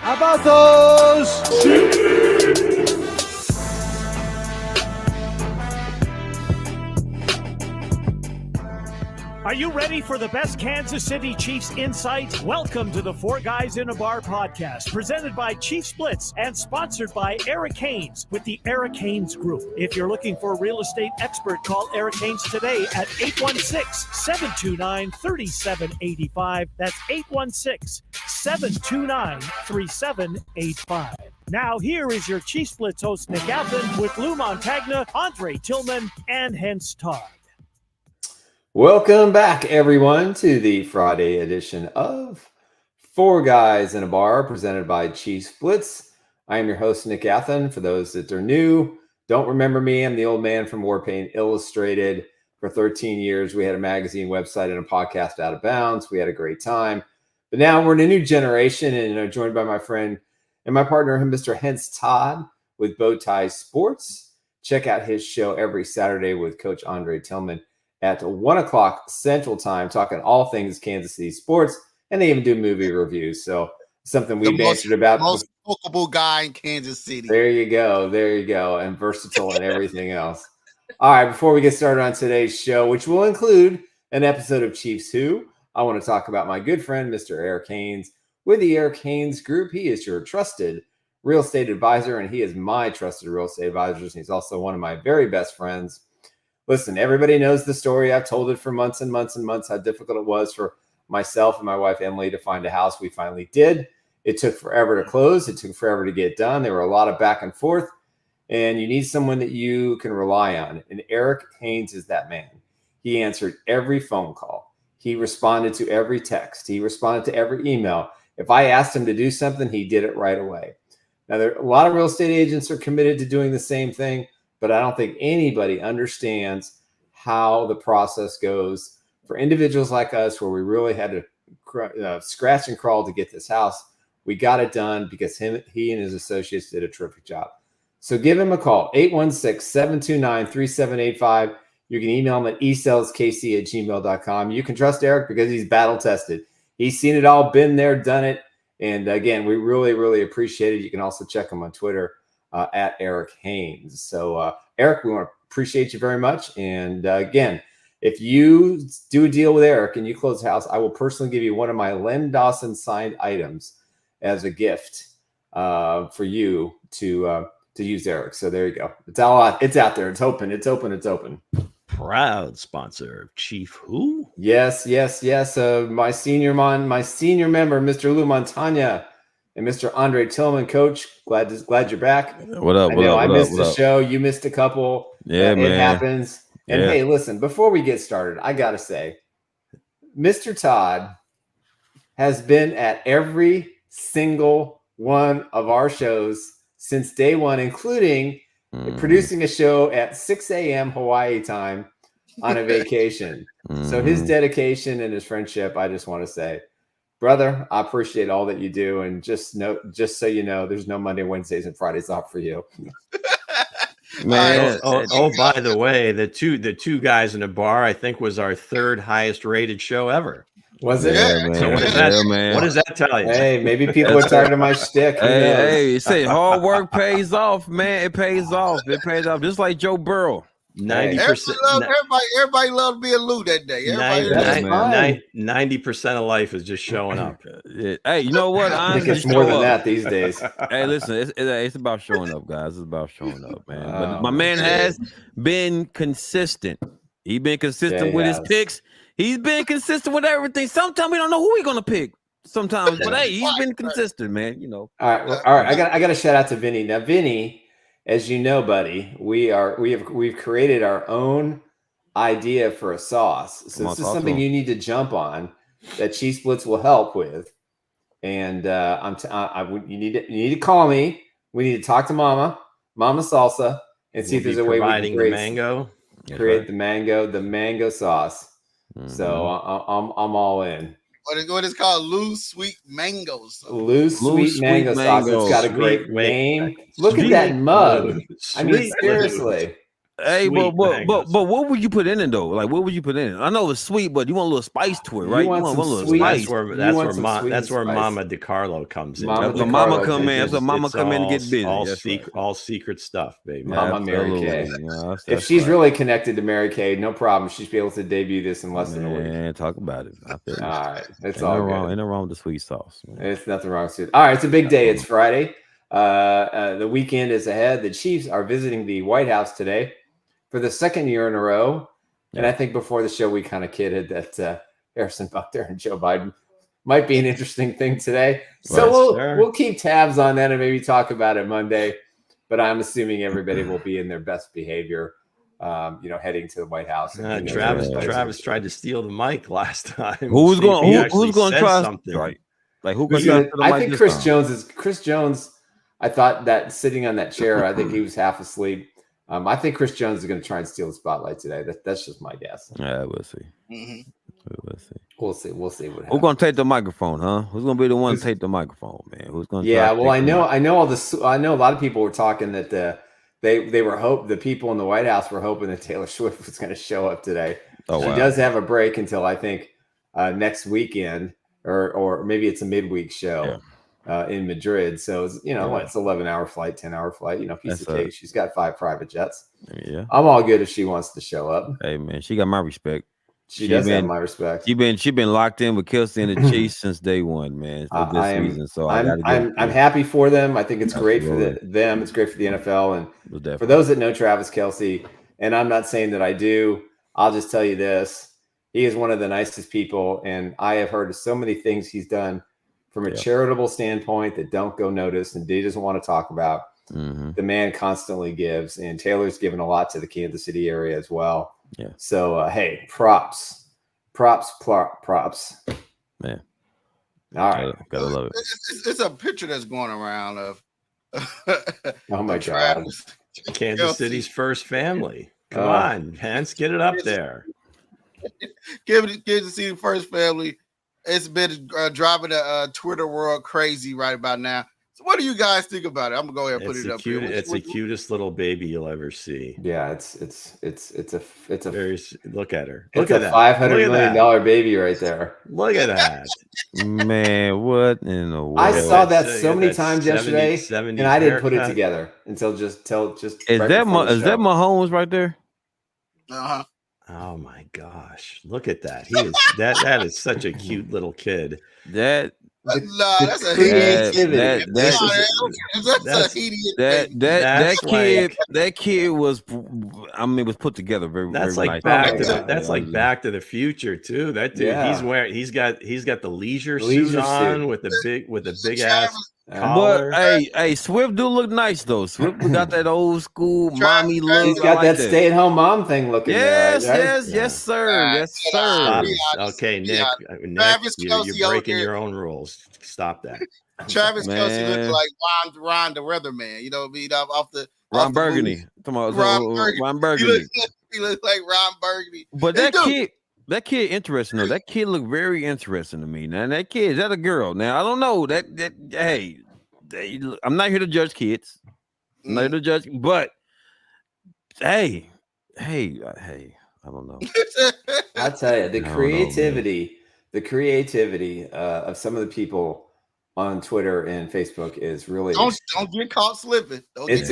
How about those? Are you ready for the best Kansas City Chiefs insights? Welcome to the Four Guys in a Bar podcast, presented by Chiefs Blitz and sponsored by Eric Haynes with the Eric Haynes Group. If you're looking for a real estate expert, call Eric Haynes today at 816-729-3785. That's 816-729-3785. Now here is your Chiefs Blitz host, Nick Athan, with Lou Montagna, Tillman, and Hense Todd. Welcome back, everyone, to the Friday edition of Four Guys in a Bar, presented by Chiefs Blitz. I am your host, Nick Athan. For those that are new, don't remember me. I'm the old man from Warpaint Illustrated. For 13 years, we had a magazine, website, and a podcast, Out of Bounds. We had a great time. But now we're in a new generation, and I'm joined by my friend and my partner, Mr. Hense Todd, with Bowtie Sports. Check out his show every Saturday with Coach Tillman at 1 o'clock Central Time, talking all things Kansas City sports, and they even do movie reviews. So something we've answered about. Most bookable guy in Kansas City. There you go, and versatile and everything else. All right, before we get started on today's show, which will include an episode of Chiefs Who, I want to talk about my good friend, Mr. Eric Haynes, with the Eric Haynes Group. He is your trusted real estate advisor, and he is my trusted real estate advisor. And he's also one of my very best friends. Listen, everybody knows the story. I've told it for months and months and months how difficult it was for myself and my wife, Emily, to find a house. We finally did. It took forever to close. It took forever to get done. There were a lot of back and forth, and you need someone that you can rely on. And Eric Haynes is that man. He answered every phone call. He responded to every text. He responded to every email. If I asked him to do something, he did it right away. Now, a lot of real estate agents are committed to doing the same thing, but I don't think anybody understands how the process goes for individuals like us, where we really had to scratch and crawl to get this house. We got it done because he and his associates did a terrific job. So give him a call, 816-729-3785. You can email him at esaleskc@gmail.com. You can trust Eric because he's battle tested. He's seen it all, been there, done it. And again, we really, really appreciate it. You can also check him on Twitter at Eric Haynes. So Eric, we want to appreciate you very much. And again, if you do a deal with Eric and you close the house, I will personally give you one of my Len Dawson signed items as a gift for you to use Eric. So there you go. It's out there. It's open. Proud sponsor of Chief Who? Yes. My senior member, Mr. Lou Montagna, and Mr. Tillman, Coach. Glad you're back. What up? I missed the show. You missed a couple. Yeah, man. It happens. And hey, listen, before we get started, I got to say, Mr. Todd has been at every single one of our shows since day one, including producing a show at 6 a.m. Hawaii time on a vacation. So his dedication and his friendship, I just want to say, brother, I appreciate all that you do. And just so you know, there's no Monday, Wednesdays, and Fridays off for you. Man, by the way, the two guys in a bar, I think, was our third highest rated show ever. Was it? Yeah, man. So what does that tell you? Hey, maybe people are tired of my shtick. Hey, you say hard work pays off, man. It pays off. It pays off, just like Joe Burrow. 90%. Everybody loved being Lou that day. 90% of life is just showing up. Hey, you know what? I think it's more than that these days. Hey, listen, it's about showing up, guys. It's about showing up, man. But my man has been consistent. He's been consistent with his picks. He's been consistent with everything. Sometimes we don't know who we're gonna pick. Sometimes, but hey, he's been consistent, man. You know. All right. I got a shout out to Vinny. Now, Vinny, as you know, buddy, we've created our own idea for a sauce. So this is something you need to jump on that Chiefs Blitz will help with. And you need to call me. We need to talk to Mama Salsa, and see if there's a way we can create the mango sauce. So I'm all in. What is called Lou's Sweet Mango Sauce. Lou's Sweet Mango Sauce. It's got a great name. Look at that mug. I mean, seriously. Hey, Sweet mangoes. but what would you put in it though? Like, what would you put in it? I know it's sweet, but you want a little spice to it, right? You want a some little sweet- spice. That's where Mama DiCarlo comes in. Mama That's when DiCarlo Mama come did in. That's this. when Mama come in to get busy. All, That's right. all secret stuff, baby. Mama Mary Absolutely. Kay. Yeah, If that's she's right. really connected to Mary Kay, no problem. She'd be able to debut this in less than a week. Man, talk about it. I feel you. All right, it's Ain't all no good. wrong. Ain't no wrong with the sweet sauce. Man. It's nothing wrong with it. All right, it's a big day. It's Friday. The weekend is ahead. The Chiefs are visiting the White House today for the second year in a row. And I think before the show, we kind of kidded that Harrison Butker and Joe Biden might be an interesting thing today. So we'll keep tabs on that and maybe talk about it Monday. But I'm assuming everybody will be in their best behavior, heading to the White House. Travis tried to steal the mic last time. Who's going to try something? Right. Like who can try? I think Chris Jones. I thought that sitting on that chair, I think he was half asleep. I think Chris Jones is going to try and steal the spotlight today. That's just my guess. Yeah, we'll see. Mm-hmm. We'll see what happens. Who's going to take the microphone, huh? Who's going to be the one to take the microphone, man? Who's going to? Yeah, well, I know all this. I know a lot of people were talking that the people in the White House were hoping that Taylor Swift was going to show up today. She does have a break until I think next weekend, or maybe it's a midweek show. Yeah. In Madrid, so it's 11-hour flight, 10-hour flight, piece of cake. She's got 5 private jets. Yeah, I'm all good if she wants to show up. Hey man, she got my respect. She does have my respect. She been locked in with Kelsey and the Chiefs since day one, man. Season, so I'm happy for them. I think it's great for them. It's great for the NFL, and for those that know Travis Kelce, and I'm not saying that I do. I'll just tell you this: he is one of the nicest people, and I have heard so many things he's done from a charitable standpoint that don't go noticed and he doesn't want to talk about. Mm-hmm. The man constantly gives, and Taylor's given a lot to the Kansas City area as well. Yeah. So, hey, props. Man. All right. Gotta love it. It's a picture that's going around of oh my God. Kansas City's first family. Come on, Hense, get it up there. Kansas City first family. It's been driving the Twitter world crazy right about now. So what do you guys think about it? I'm gonna go ahead and put it up here. It's the cutest little baby you'll ever see. Yeah, it's a look at her. Look at that $500 million baby right there. Look at that. Man, what in the world? I saw that so many times yesterday, and I didn't put it together until just is that Mahomes right there? Uh-huh. Oh my gosh! Look at that. He is that is such a cute little kid. That kid was put together very. That's very like nice. like Back to the Future too. That dude, he's got the leisure suit on with the big ass. But hey, Swift do look nice though. Swift got that old school mommy look. He's got that stay-at-home mom thing looking. Yes, sir. Okay, Nick, you're breaking your own rules. Stop that. Travis Kelce looks like Ron the Weatherman. You know what I mean? Off the Ron Burgundy. Ron Burgundy. He looks like Ron Burgundy. But that kid interesting though. That kid looked very interesting to me. Now that kid, is that a girl? Now I don't know. I'm not here to judge kids. I'm not here to judge, but hey, I don't know. I'll tell you, the creativity of some of the people on Twitter and Facebook is really don't get caught slipping. It's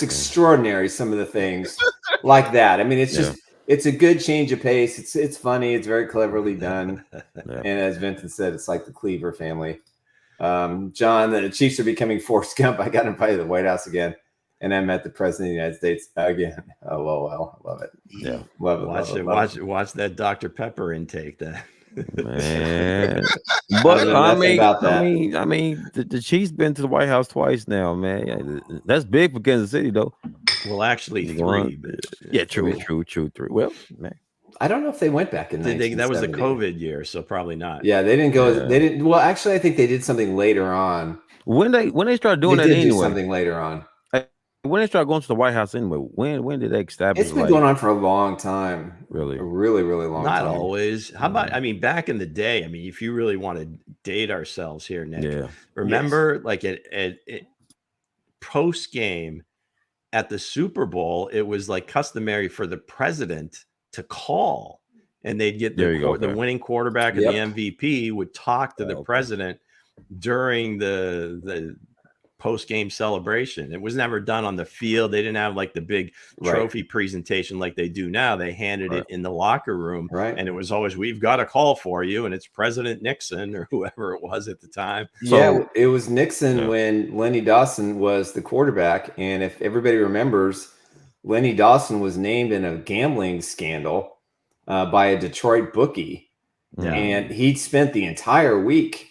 extraordinary. Some of the things like that. I mean, it's just. It's a good change of pace. It's funny. It's very cleverly done. And as Vincent said, it's like the Cleaver family. John, the Chiefs are becoming Forrest Gump. I got invited to the White House again, and I met the President of the United States again. Oh, well, I love it. Yeah, love it. Watch that Dr. Pepper intake. That man. But I mean, the Chiefs been to the White House twice now, man. That's big for Kansas City, though. Well, actually, 3. Yeah, true. 3. Well, man, I don't know if they went back in. That was the COVID year, so probably not. Yeah, they didn't go. Yeah. They didn't. Well, actually, I think they did something later on. When they started doing that anyway. Something later on. When they started going to the White House anyway, when did they establish? It's been going on for a long time. Really? A really, really long time. Not always. How about, back in the day, if you really want to date ourselves here, Nick, remember like at post game, at the Super Bowl, it was like customary for the president to call, and they'd get the winning quarterback or the MVP would talk to the president during the post-game celebration. It was never done on the field. They didn't have like the big trophy presentation like they do now. They handed it in the locker room, and it was always, we've got a call for you, and it's President Nixon or whoever it was at the time. So, it was Nixon when Lenny Dawson was the quarterback, and if everybody remembers, Lenny Dawson was named in a gambling scandal by a Detroit bookie, and he'd spent the entire week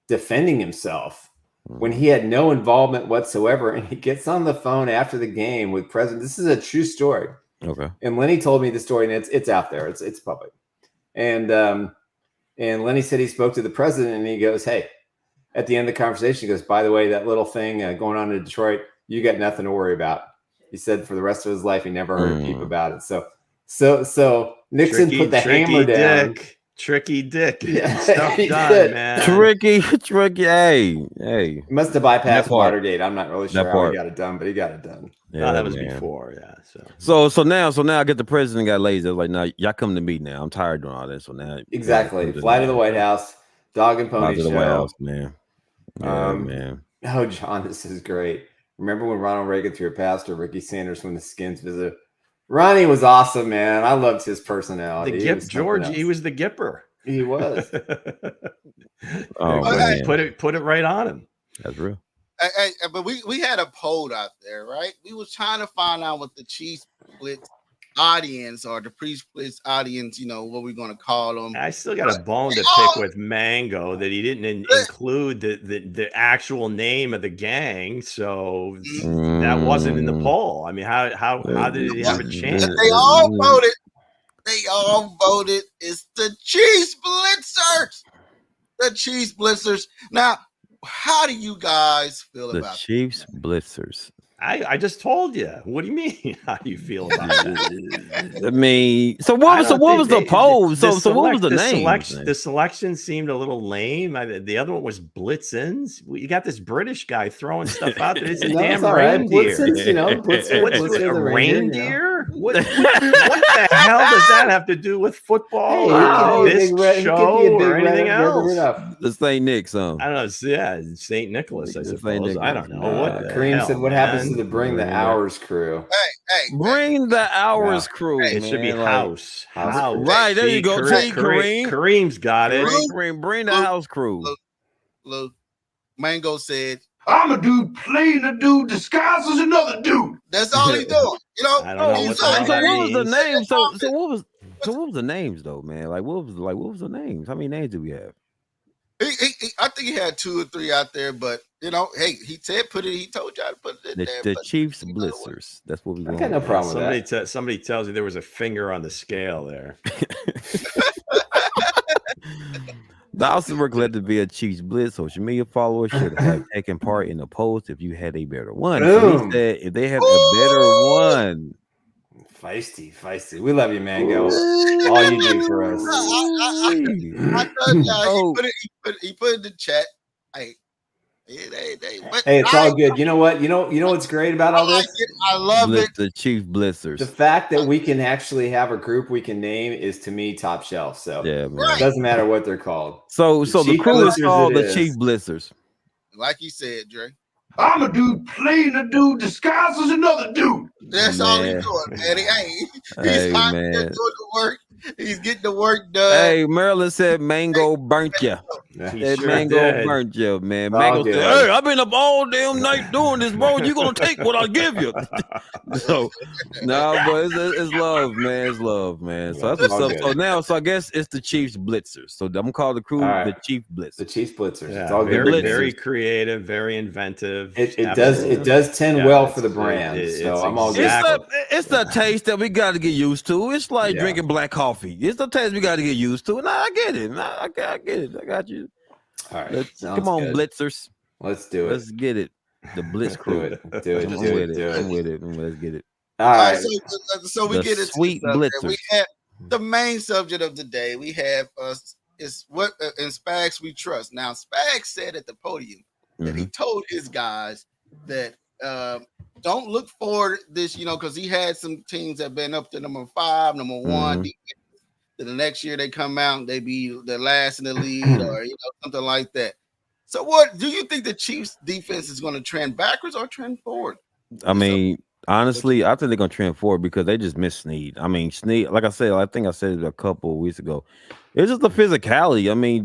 defending himself when he had no involvement whatsoever. And he gets on the phone after the game with President. This is a true story. Okay. And Lenny told me the story, and it's out there. It's public. And Lenny said he spoke to the president, and he goes, "Hey," at the end of the conversation, he goes, "By the way, that little thing going on in Detroit, you got nothing to worry about." He said for the rest of his life, he never heard a peep about it. So Nixon put the hammer down. Tricky Dick. Yeah, stuff done, man. Tricky. Hey. He must have bypassed Watergate. I'm not really sure how he got it done, but he got it done. Yeah, that was before. Yeah. So now I get the president got lazy. I was like, "No, y'all come to me now. I'm tired of doing all this." So now Fly to the White House, dog and pony show. The White House, man. Man. Oh, John, this is great. Remember when Ronald Reagan threw a pass to Ricky Sanders when the Skins visited? Ronnie was awesome, man. I loved his personality. He was the Gipper. He was. Put it right on him. That's real. But we had a poll out there, right? We was trying to find out what the Chiefs Blitz audience or the pre-Blitz audience, what we're going to call them. I still got a bone to pick with Mango that he didn't include the actual name of the gang, so that wasn't in the poll. I mean, how did he have a chance? They all voted. It's the Chiefs Blitzers. The Chiefs Blitzers. Now, how do you guys feel about the Chiefs Blitzers? I just told you. What do you mean? How do you feel about that? I mean, so what was the poll? So what was the name? The selection seemed a little lame. The other one was Blitzins. You got this British guy throwing stuff out there. It's a damn reindeer. Blitzins, a reindeer? What the hell does that have to do with football or this show or anything else? The St. Nick song. I don't know. St. Nicholas, I suppose. I don't know. What Kareem said, what happens to bring the Hours crew? Hey, bring the Hours crew. It should be house. Right, there you go. Kareem. Kareem's got it. Kareem, bring the house crew. Look, Mango said, "I'm a dude playing a dude disguised as another dude." That's all he's doing. I don't know what was the name? So what was the names though, man? What was the names? How many names do we have? I think he had 2 or 3 out there, but hey, he said he told y'all to put it in there. The Chiefs Blitzers. That's what we want. I got no problem with that. Somebody tells you there was a finger on the scale there. The Austin were glad to be a Chiefs Blitz. Social media followers should have taken part in the post if you had a better one. So he said if they have a better one. Feisty. We love you, Mango. All you do for us. I told y'all, he put in the chat. Hey, it's all good. You know what? You know what's great about all this? I love it. The Chief Blitzers. The fact that we can actually have a group we can name is to me top shelf. So yeah, man. It doesn't matter what they're called. So the crew is called the Chief Blitzers. Like you said, Dre. I'm a dude playing a dude disguised as another dude. That's all he's doing, man. He's out there doing the work. He's getting the work done. Hey, Maryland said Mango burnt you. Mango burnt you, man. Mango said, "Hey, I've been up all damn night doing this, bro. You gonna take what I give you?" So, but it's love, man. It's love, man. So that's what's up. So I guess it's the Chiefs Blitzers. So I'm gonna call the crew the Chief Blitzers. The Chiefs Blitzers. Yeah, it's all good. Very creative, very inventive. It does tend well for the brand. So I'm all good. It's the taste that we got to get used to. It's like drinking black coffee. It's the taste we got to get used to. And I get it. I get it. I got you. All right. Come on, good. Blitzers. Let's do it. Let's get it. The Blitz crew. Do it. I'm with it. Let's get it. All right. So we get it. Sweet Blitzers. We have the main subject of the day. We have is what in Spags we trust. Now, Spags said at the podium that he told his guys that don't look for this, because he had some teams that have been up to number 5, number 1. Then the next year they come out and they be the last in the lead or something like that. So what do you think the Chiefs defense is going to trend backwards or trend forward? I mean, honestly, I think they're going to trend forward because they just miss Snead. I mean, Snead, like I said, I think I said it a couple of weeks ago. It's just the physicality. I mean,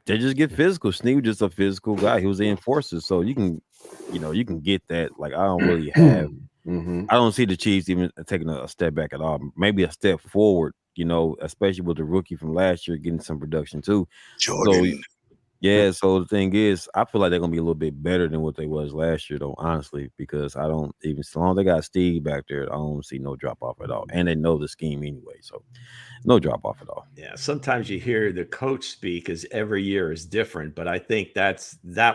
they just get physical. Snead was just a physical guy. He was the enforcer. So you can get that. Like, I don't really have I don't see the Chiefs even taking a step back at all. Maybe a step forward, especially with the rookie from last year getting some production too. Jordan. So the thing is, I feel like they're gonna be a little bit better than what they was last year, though, honestly, because I don't even so long as they got Steve back there, I don't see no drop off at all. And they know the scheme anyway, so no drop off at all. Yeah, sometimes you hear the coach speak as every year is different, but I think that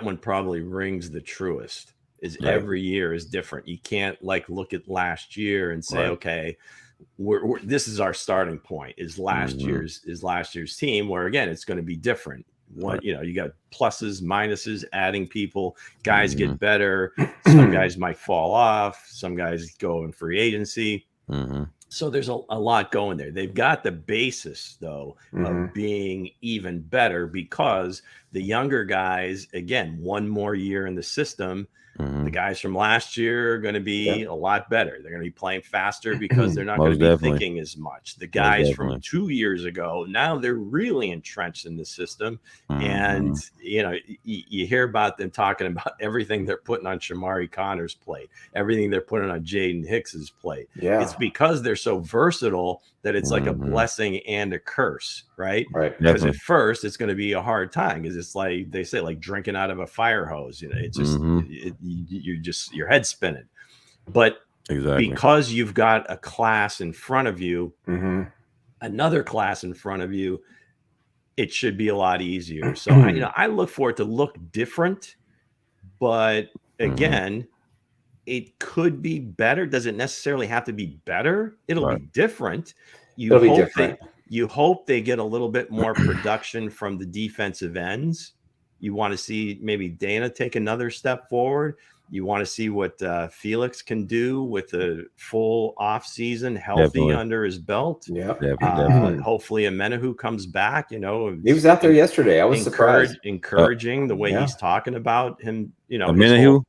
one probably rings the truest. Is right. Every year is different. You can't look at last year and say, okay, we're this is our starting point. Is last year's team, where again it's going to be different. You got pluses, minuses, adding people, guys get better. Some guys might fall off. Some guys go in free agency. So there's a lot going there. They've got the basis, though, of being even better because the younger guys, again, one more year in the system. The guys from last year are going to be a lot better. They're going to be playing faster because they're not going to be thinking as much. The guys from 2 years ago, now they're really entrenched in the system. And, you hear about them talking about everything they're putting on Shamari Connor's plate, everything they're putting on Jaden Hicks's plate. Yeah. It's because they're so versatile that it's like a blessing and a curse, right? Because at first it's going to be a hard time because it's like they say, like drinking out of a fire hose. It's just your head spinning. But because you've got a class in front of you, another class in front of you, it should be a lot easier. So I look for it to look different, but again, it could be better. Does it necessarily have to be better? It'll be different. You hope they get a little bit more production from the defensive ends. You want to see maybe Dana take another step forward. You want to see what Felix can do with a full off season, healthy under his belt. Yeah, hopefully Amenahu comes back. He was out there yesterday. I was surprised. Encouraging the way he's talking about him. Amenahu.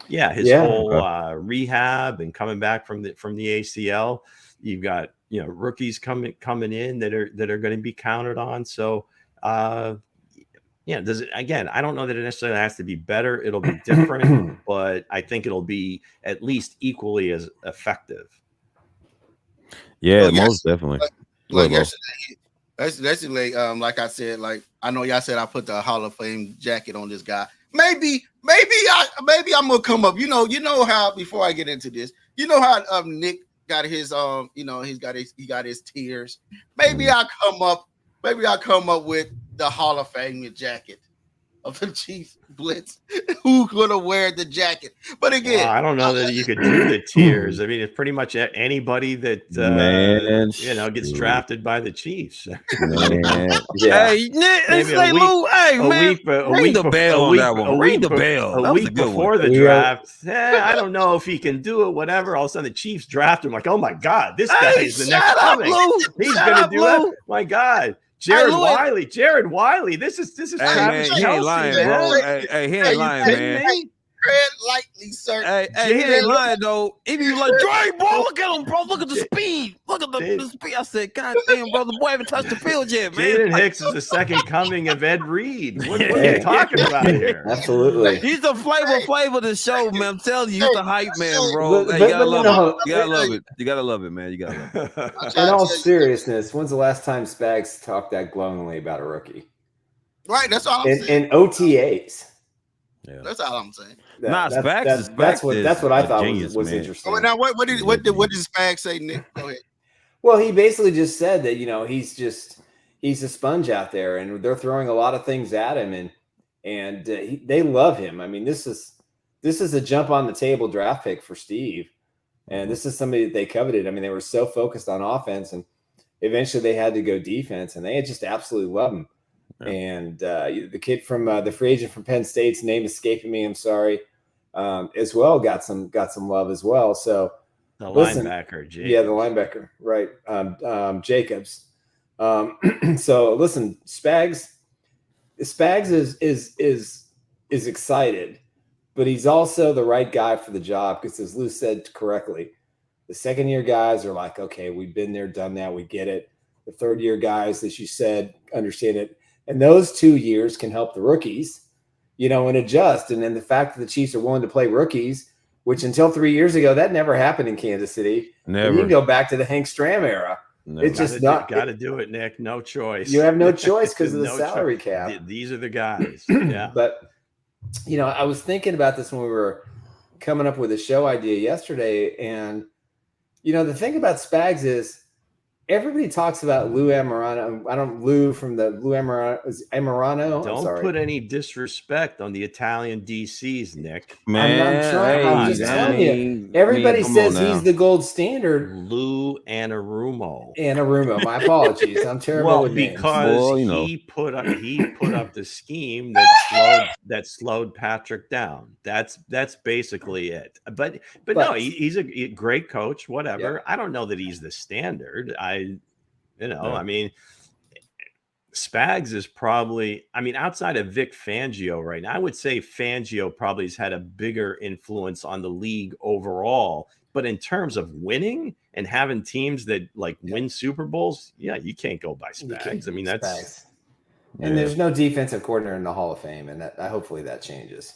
His whole rehab and coming back from the ACL. You've got rookies coming in that are going to be counted on. So does it again? I don't know that it necessarily has to be better. It'll be different, but I think it'll be at least equally as effective. Yeah, most definitely. Like yesterday, like I said, I know y'all said I put the Hall of Fame jacket on this guy. Maybe I'm gonna come up. You know how before I get into this, how Nick got his he got his tears. Maybe I'll come up with the Hall of Fame jacket of the Chiefs Blitz. Who's gonna wear the jacket? But again, I don't know that you could do the tiers. I mean, it's pretty much anybody that gets drafted by the Chiefs. Hey, Nick, it's like Lou. Hey, man, ring the bell on that one. Ring the bell. A week before the draft, I don't know if he can do it. Whatever. All of a sudden, the Chiefs draft him. Like, oh my God, this guy is the next coming. He's gonna do it. My God. Jared Wiley. This is Travis Kelce, he ain't lying, bro. Hey, he ain't lying, man. Tread lightly, sir. Hey, he ain't lying though. He be like, Dre, bro, look at him, bro. Look at the speed. Look at the speed. I said, God damn, bro, the boy haven't touched the field yet, man. Jaden Hicks is the second coming of Ed Reed. What are you talking about here? Absolutely. He's the flavor of the show, man. I'm telling you, he's the hype man, bro. Hey, you gotta love it. You gotta love it. You gotta love it, man. You gotta love it. In all seriousness, when's the last time Spags talked that glowingly about a rookie? Right, that's all I'm saying. In OTAs. Yeah. That's all I'm saying. That's what I thought was interesting. Oh, now what did Spags say, Nick? Go ahead. Well, he basically just said that he's a sponge out there, and they're throwing a lot of things at him, and they love him. I mean, this is a jump on the table draft pick for Steve, and this is somebody that they coveted. I mean, they were so focused on offense, and eventually they had to go defense, and they just absolutely love him. And the kid from the free agent from Penn State's name escaping me. I'm sorry. as well got some love as well. So the linebacker, Jacobs. Yeah, the linebacker, right? Jacobs. So listen, Spags is excited, but he's also the right guy for the job because, as Lou said correctly, the second year guys are like, okay, we've been there, done that, we get it. The third year guys, as you said, understand it, and those 2 years can help the rookies, and adjust. And then the fact that the Chiefs are willing to play rookies, which until 3 years ago that never happened in Kansas City. Never. And you can go back to the Hank Stram era. Never. It's just not. Got to do it, Nick. No choice. You have no choice because of the No salary cap. These are the guys. Yeah. But I was thinking about this when we were coming up with a show idea yesterday, and the thing about Spags is everybody talks about Lou Amorano. Lou Amorano. Don't put any disrespect on the Italian DCs, Nick. Man, I'm just telling you. Everybody says he's the gold standard. Lou Anarumo. My apologies. I'm terrible with names. Because he put up the scheme that slowed Patrick down. That's basically it. But no, he's a great coach. Whatever. Yeah. I don't know that he's the standard. I mean, Spags is probably, outside of Vic Fangio right now, I would say Fangio probably has had a bigger influence on the league overall. But in terms of winning and having teams that win Super Bowls, you can't go by Spags. That's Spags. And there's no defensive coordinator in the Hall of Fame, and that hopefully that changes.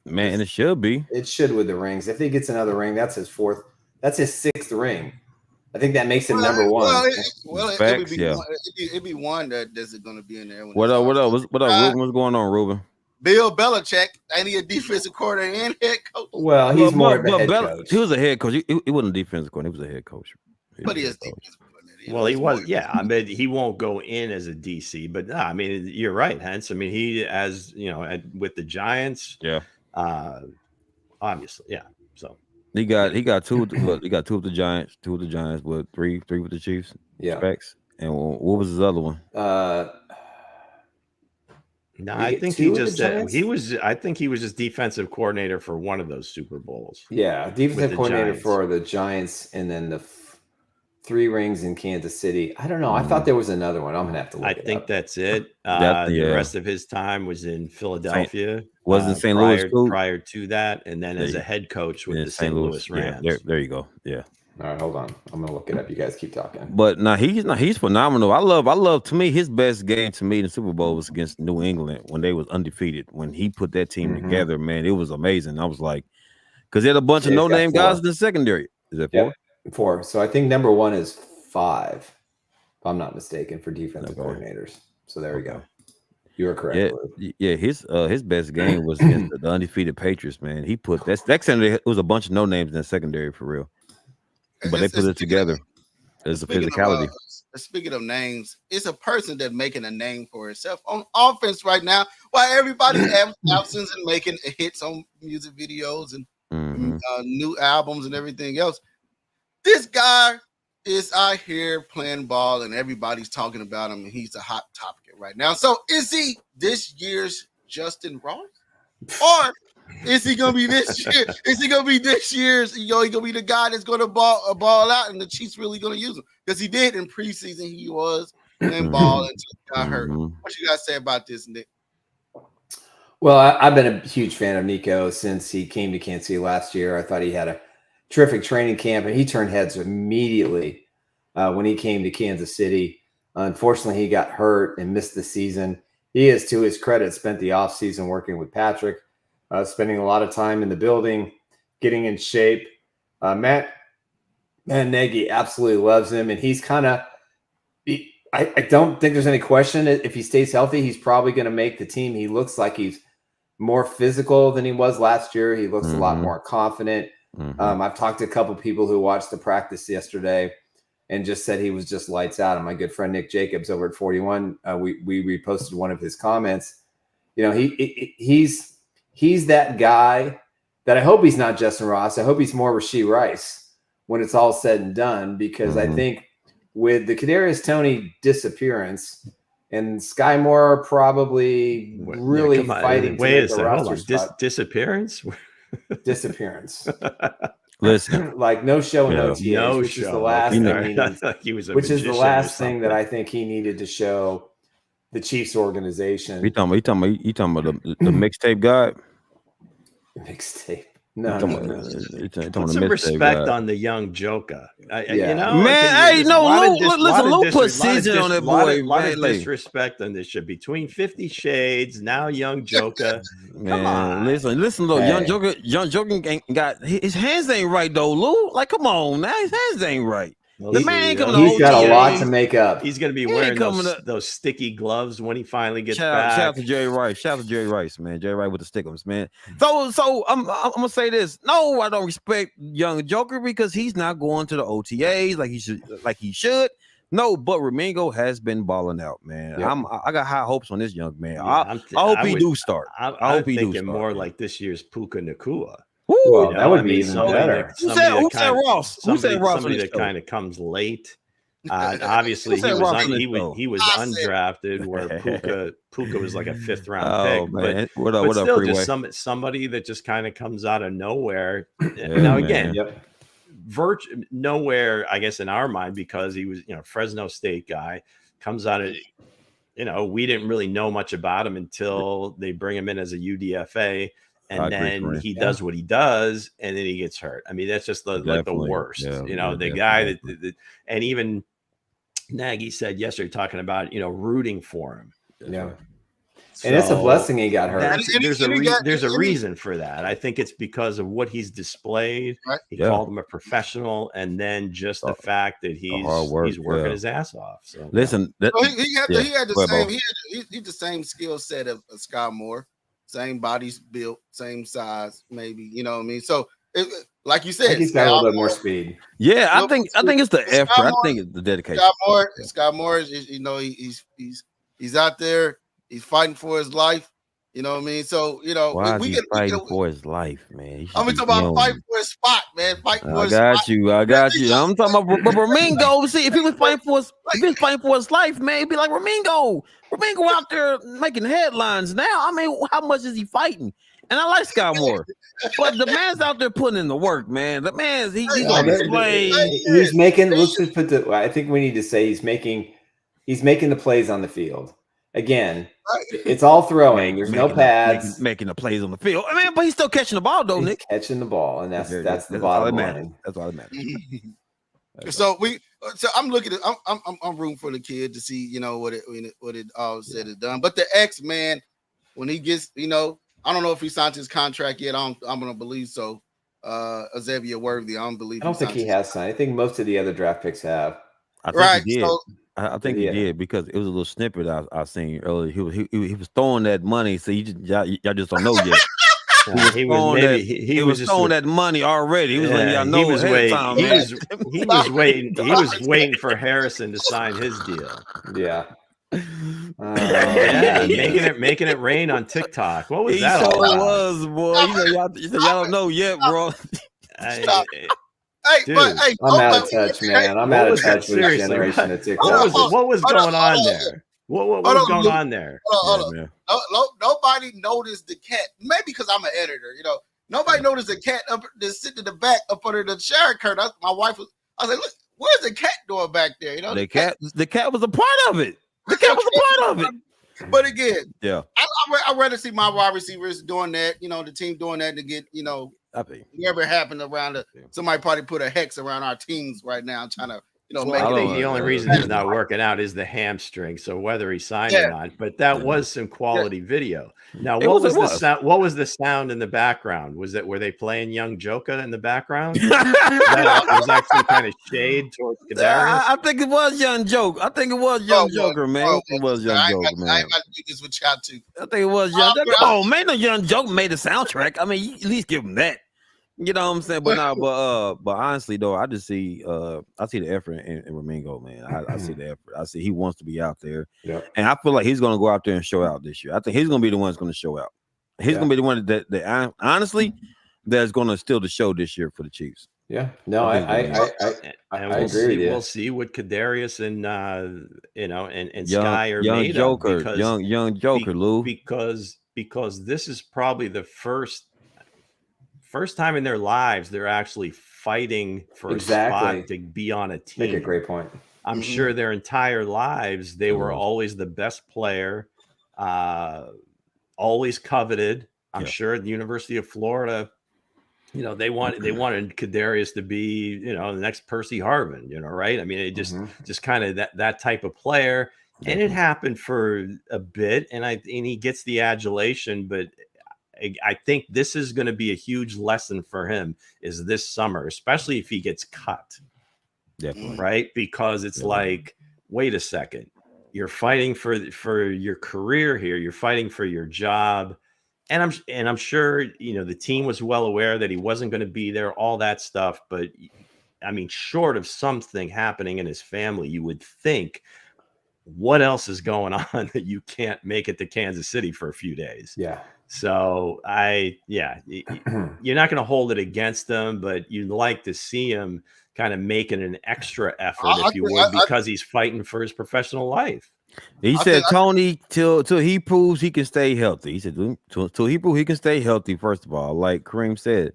Man, and it should be. It should with the rings. If he gets another ring, that's his fourth. That's his sixth ring. I think that makes him number one. It'd be one that's going to be in there. What up, Ruben? What's going on, Ruben? Bill Belichick, ain't he a defensive coordinator and head coach? Well, he's more of a head coach. He was a head coach. He wasn't a defensive coordinator. He was a head coach. But he is defensive coordinator. Well, he was. Yeah, he won't go in as a DC. But no, you're right, Hense. He, as with the Giants. Yeah. Obviously, yeah. So. He got two with the Giants, with three with the Chiefs. Yeah. Specs. And what was his other one? No, I think he was just defensive coordinator for one of those Super Bowls. Yeah, defensive coordinator for the Giants, and then the 3 rings in Kansas City. I don't know. I thought there was another one. I'm gonna have to look. I think that's it. The rest of his time was in Philadelphia. Wasn't St. Louis prior to that, and then as a head coach with the St. Louis Rams. Yeah, there you go. Yeah. All right, hold on. I'm gonna look it up. You guys keep talking. But he's phenomenal. I love. To me, his best game in the Super Bowl was against New England when they was undefeated. When he put that team together, man, it was amazing. I was like, because they had a bunch of no-name guys in the secondary. Is that 4? Yeah, 4. So I think number 1 is 5, if I'm not mistaken, for defensive coordinators. So there we go. You are correct. Yeah. His best game was against the undefeated Patriots. Man, he put that secondary. It was a bunch of no names in the secondary for real, but they put it together. There's a physicality. Speaking of names, it's a person that's making a name for itself on offense right now. While everybody's absence and making hits on music videos and new albums and everything else, this guy is out here playing ball, and everybody's talking about him, and he's a hot topic right now. So is he this year's Justin Ross? Or is he gonna be this year? Is he gonna be this year's? He gonna be the guy that's gonna ball out, and the Chiefs really gonna use him because he did in preseason. He was playing ball until he got hurt. What you guys say about this, Nick? Well, I've been a huge fan of Nico since he came to Kansas City last year. I thought he had a terrific training camp, and he turned heads immediately when he came to Kansas City. Unfortunately, he got hurt and missed the season. He has, to his credit, spent the offseason working with Patrick, spending a lot of time in the building, getting in shape. Matt Nagy absolutely loves him, and he's kind of I don't think there's any question that if he stays healthy, he's probably going to make the team. He looks like he's more physical than he was last year. He looks a lot more confident. I've talked to a couple of people who watched the practice yesterday and just said he was just lights out. And my good friend Nick Jacobs over at 41, we reposted one of his comments. He's that guy that I hope he's not Justin Ross. I hope he's more Rashee Rice when it's all said and done, because I think with the Kadarius Toney disappearance and Sky Moore probably really fighting. Wait a second, hold on. Disappearance? disappearance. Listen, like no show in OTAs, no which show. is the last thing he needs, he was which is the last thing that I think he needed to show the Chiefs organization. You talking about the mixtape guy? Mixtape. No. Put some respect on the young Joker. You know, man. Hey, no, Lou put season on that boy. A lot of disrespect on this shit between 50 Shades now, young Joker. Man, come on, listen, look, young Joker ain't got his hands ain't right though, Lou. Like, come on, now his hands ain't right. Well, the man ain't coming. He's got a lot to make up. He's going to be wearing those sticky gloves when he finally gets back. Shout out to Jerry Rice, man. Jerry Rice with the stickums, man. So I'm gonna say this. No, I don't respect young Joker because he's not going to the OTAs like he should. No, but Ramingo has been balling out, man. Yep. I got high hopes on this young man. Yeah, I hope he do start. I hope he do start. More like this year's Puka Nakua. Well, that would be even better. Who said Ross? Somebody that kind of comes late. Obviously, he was undrafted, where Puka was like a 5th round pick. But still, just somebody that just kind of comes out of nowhere. Now again, nowhere, I guess, in our mind, because he was Fresno State guy, comes out of we didn't really know much about him until they bring him in as a UDFA. And then he does what he does, and then he gets hurt. I mean, that's just the worst. The guy that and even Nagy said yesterday, talking about rooting for him. Yeah, and it's a blessing he got hurt. There's a reason for that. I think it's because of what he's displayed. Right. He called him a professional, and then just the fact that he's working his ass off. So listen, he had the same skill set of Scott Moore. Same body's built, same size, maybe, you know what I mean? So, like you said, he's got a little bit more speed. Yeah, I think it's the effort. I think it's the dedication. Scott Moore is, he's out there, he's fighting for his life. You know what I mean? So, why is he fighting for his life, man? I'm talking about fighting for his spot, man. Fighting for his spot. I got you. I'm talking about Ramingo. See, if he was fighting for his life, man, it'd be like Ramingo out there making headlines now. I mean, how much is he fighting? And I like Scott Moore, but the man's out there putting in the work, man. The man's he's on display. He's making. Let's just put I think we need to say he's making the plays on the field. Again, it's all throwing. There's no pads. Making the plays on the field. I mean, but he's still catching the ball, though, Nick. Catching the ball, and that's the bottom line. That's all that matters. So I'm looking at. I'm rooting for the kid to see what it all said and done. But the X man, when he gets, I don't know if he signed his contract yet. I'm gonna believe so. Xavier Worthy, I don't believe. I don't think he has signed. I think most of the other draft picks have. I think he did. So, I think he did because it was a little snippet I seen earlier. He was throwing that money, so y'all just don't know yet. He was throwing that money already. He was letting y'all know. He was waiting. He was waiting for Harrison to sign his deal. Yeah. Making it rain on TikTok. What was that? It was, boy. You said y'all don't know yet, bro. Stop. Dude, I'm out of touch, man. I'm out of touch with the generation of TikTok. What was going on there? What was going on there? Nobody noticed the cat. Maybe because I'm an editor, Nobody noticed the cat up that's sitting in the back up under the shower curtain. I was like, look, where's the cat doing back there? The cat was a part of it. The cat was a part of it. But again, I'd rather see my wide receivers doing that, the team doing that to get, whatever happened around somebody probably put a hex around our teams right now trying to, make I think the only reason it's not working out is the hamstring. So whether he signed or not, but that was some quality video. Now, what was the sound in the background? Were they playing Young Joker in the background? That was actually kind of shade towards Kadarius. I think it was Young Joker. I think it was Young Joker, man. It was Young Joker, man. I ain't about to do this with y'all too. I think it was Young Joker. Come on, man. The Young Joker made the soundtrack. I mean, you at least give him that. You know what I'm saying? But honestly though, I just see I see the effort in Ramingo, man. I see the effort. I see he wants to be out there. Yep. And I feel like he's gonna go out there and show out this year. I think he's gonna be the one that's gonna show out. He's gonna be the one that honestly that's gonna steal the show this year for the Chiefs. Yeah. No, I agree. We'll see what Kadarius and and Sky are young made Joker, of because, young Joker, Lou. Because this is probably the first first time in their lives they're actually fighting for a spot to be on a team. Make a great point. I'm sure their entire lives they were always the best player, always coveted. I'm sure at the University of Florida, you know, they wanted Kadarius to be, you know, the next Percy Harvin, you know, right? I mean, it just kind of that type of player. And it happened for a bit, and he gets the adulation, but I think this is going to be a huge lesson for him is this summer, especially if he gets cut. Definitely. Right? Because it's like, wait a second, you're fighting for your career here, you're fighting for your job. And I'm sure, you know, the team was well aware that he wasn't going to be there, all that stuff. But I mean, short of something happening in his family, you would think, what else is going on that you can't make it to Kansas City for a few days? Yeah. So you're not going to hold it against him, but you'd like to see him kind of making an extra effort, if you would, because he's fighting for his professional life. He said, Tony, till he proves he can stay healthy. He said, till he proves he can stay healthy. First of all, like Kareem said,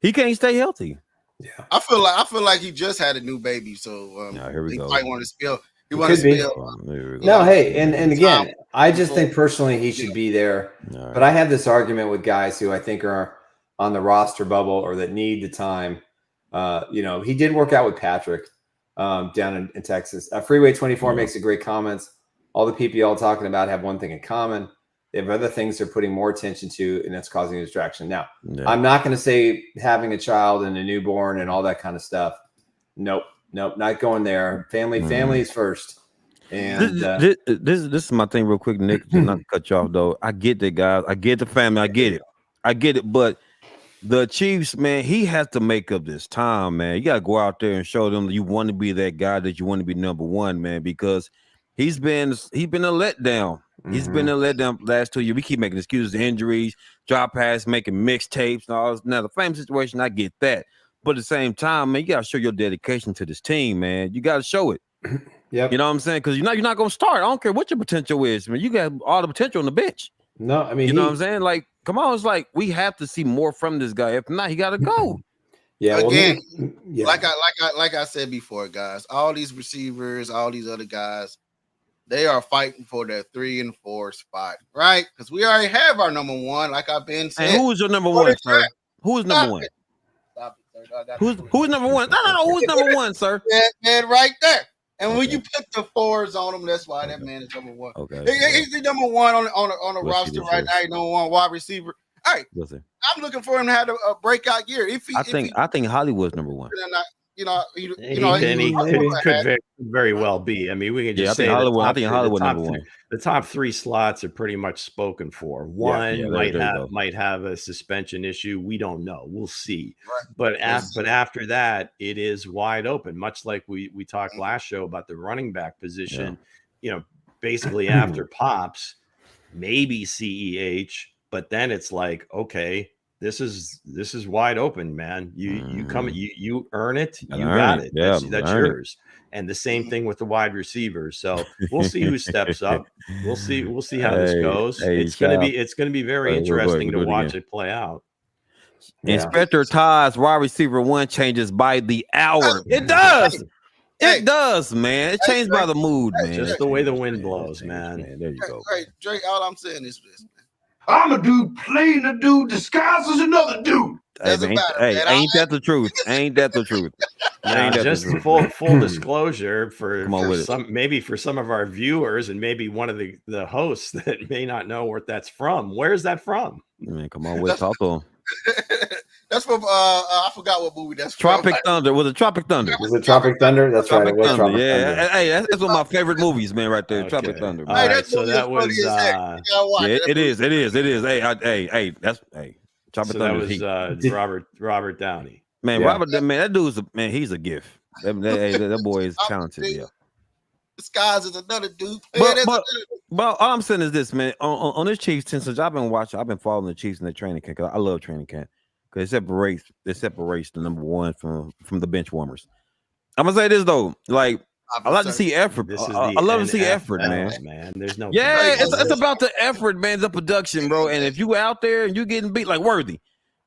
he can't stay healthy. Yeah, I feel like he just had a new baby, so here we he go. might want to spill. He wants to spill. No, hey, and again, I just think personally he should be there. Right. But I have this argument with guys who I think are on the roster bubble or that need the time. You know, he did work out with Patrick down in Texas. Freeway 24 makes a great comments. All the people y'all talking about have one thing in common. They have other things they're putting more attention to, and that's causing a distraction. Now, I'm not going to say having a child and a newborn and all that kind of stuff. Nope, not going there. Family is first. And this is my thing real quick, Nick, not to cut you off, though. I get that, guys. I get the family. I get it. But the Chiefs, man, he has to make up this time, man. You got to go out there and show them that you want to be that guy, that you want to be number one, man, because he's been a letdown. He's been a letdown last 2 years. We keep making excuses, injuries, drop pass, making mixtapes, and all this. Now, the fame situation, I get that. But at the same time, man, you got to show your dedication to this team, man. You got to show it. Yep. You know what I'm saying? Because you're not going to start. I don't care what your potential is, man. You got all the potential on the bench. No, I mean, you know what I'm saying? Like, come on. It's like we have to see more from this guy. If not, he got to go. Yeah. Again, like I said before, guys, all these receivers, all these other guys, they are fighting for their 3 and 4 spot, right? Because we already have our number one, like I've been saying. Hey, who is your number one, sir? Who is number one? Stop it, sir. Who's number one? No. Who's number one, sir? That man right there. And when you put the 4s on him, that's why that man is number one. Okay. He's the number one on the roster right now. He's number one wide receiver. All right. I'm looking for him to have a breakout year. I think Hollywood's number one. He could very well be. I mean, we can just say I think Hollywood number one. The top 3 slots are pretty much spoken for. One might have a suspension issue. We don't know. We'll see. Right. But after that, it is wide open. Much like we talked last show about the running back position. You know, basically after Pops, maybe CEH, but then it's like, okay, this is wide open, man. You come, you earn it, you got it. That's yours. And the same thing with the wide receivers. So we'll see who steps up. We'll see how this goes. It's gonna be very interesting to watch it play out. Inspector Todd's wide receiver 1 changes by the hour. It does. It does, man. It changes by the mood, man. Just the way the wind blows, man. There you go. Hey, Drake, all I'm saying is this, man. I'm a dude playing a dude disguised as another dude. Ain't that the truth? Ain't that the truth? Now, just full disclosure for some of our viewers and maybe one of the hosts that may not know where that's from. Where's that from? Man, come on, we'll talk to him. That's from I forgot what movie that's Tropic from. Thunder. Was it Tropic Thunder? Was it Tropic Thunder? That's Tropic right. Thunder. Yeah. Hey, that's one of my favorite movies, man. Right there, Tropic Thunder. All right, so that was. It is. Hey, that's Tropic Thunder. That was Robert Downey. Man, Robert, that dude's he's a gift. That boy is talented. Yeah. Disguise is another dude. But all I'm saying is this, man. On this Chiefs, since I've been following the Chiefs in their training camp. Cause I love training camp because it separates the number one from the bench warmers. I'm gonna say this though, like I like to see effort. I love to see effort, man. There's no. Yeah, it's about the effort, man. The production, bro. And if you out there and you getting beat like Worthy,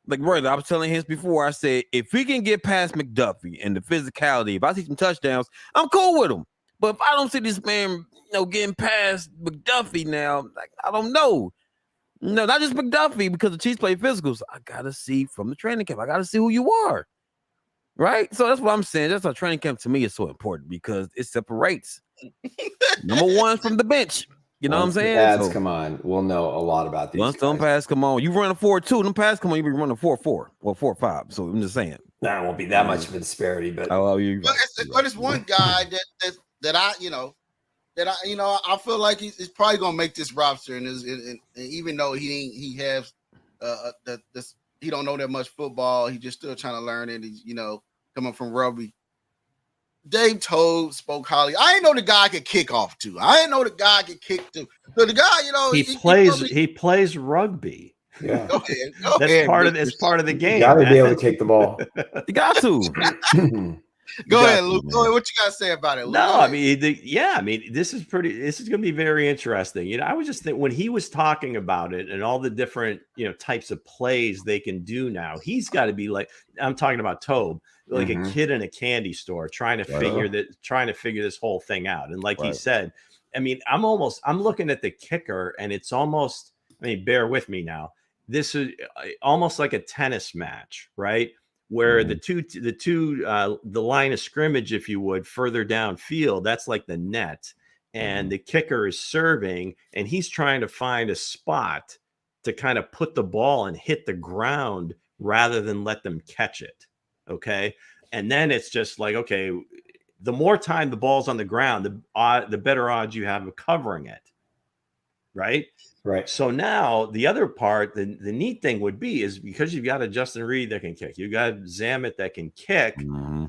like brother, I was telling him before. I said if we can get past McDuffie and the physicality, if I see some touchdowns, I'm cool with him. But if I don't see this man, getting past McDuffie now, like I don't know. No, not just McDuffie, because the Chiefs play physicals. I gotta see from the training camp. I gotta see who you are. Right? So that's what I'm saying. That's why training camp to me is so important because it separates number one from the bench. You know what I'm saying? Pads come on. We'll know a lot about these. Once them pads come on, you run a 4-2, them pads come on, you be running 4-4 or 4-5. So I'm just saying. Nah, it won't be that much of a disparity, but but it's one guy that I feel like he's probably gonna make this roster, and even though he has he don't know that much football, he just still trying to learn, and he's coming from rugby. Dave Todd spoke highly. I didn't know the guy could kick off too. I didn't know the guy could kick too. So the guy, he plays rugby. Yeah, Go ahead. It's part of the game. You gotta be able to kick the ball. You got to. Go ahead, Luke. Go ahead. What you got to say about it, Luke? No, I mean, this is going to be very interesting. I was just thinking when he was talking about it and all the different, types of plays they can do now, he's got to be like, I'm talking about Tobe, like a kid in a candy store trying to figure this whole thing out. And like he said, I mean, I'm looking at the kicker and it's almost, bear with me now. This is almost like a tennis match, right? Where the line of scrimmage, if you would, further downfield, that's like the net, and the kicker is serving, and he's trying to find a spot to kind of put the ball and hit the ground rather than let them catch it. Okay, and then it's just like, okay, the more time the ball's on the ground, the better odds you have of covering it, right? Right. So now the other part, the neat thing would be is because you've got a Justin Reed that can kick, you got Zamet that can kick.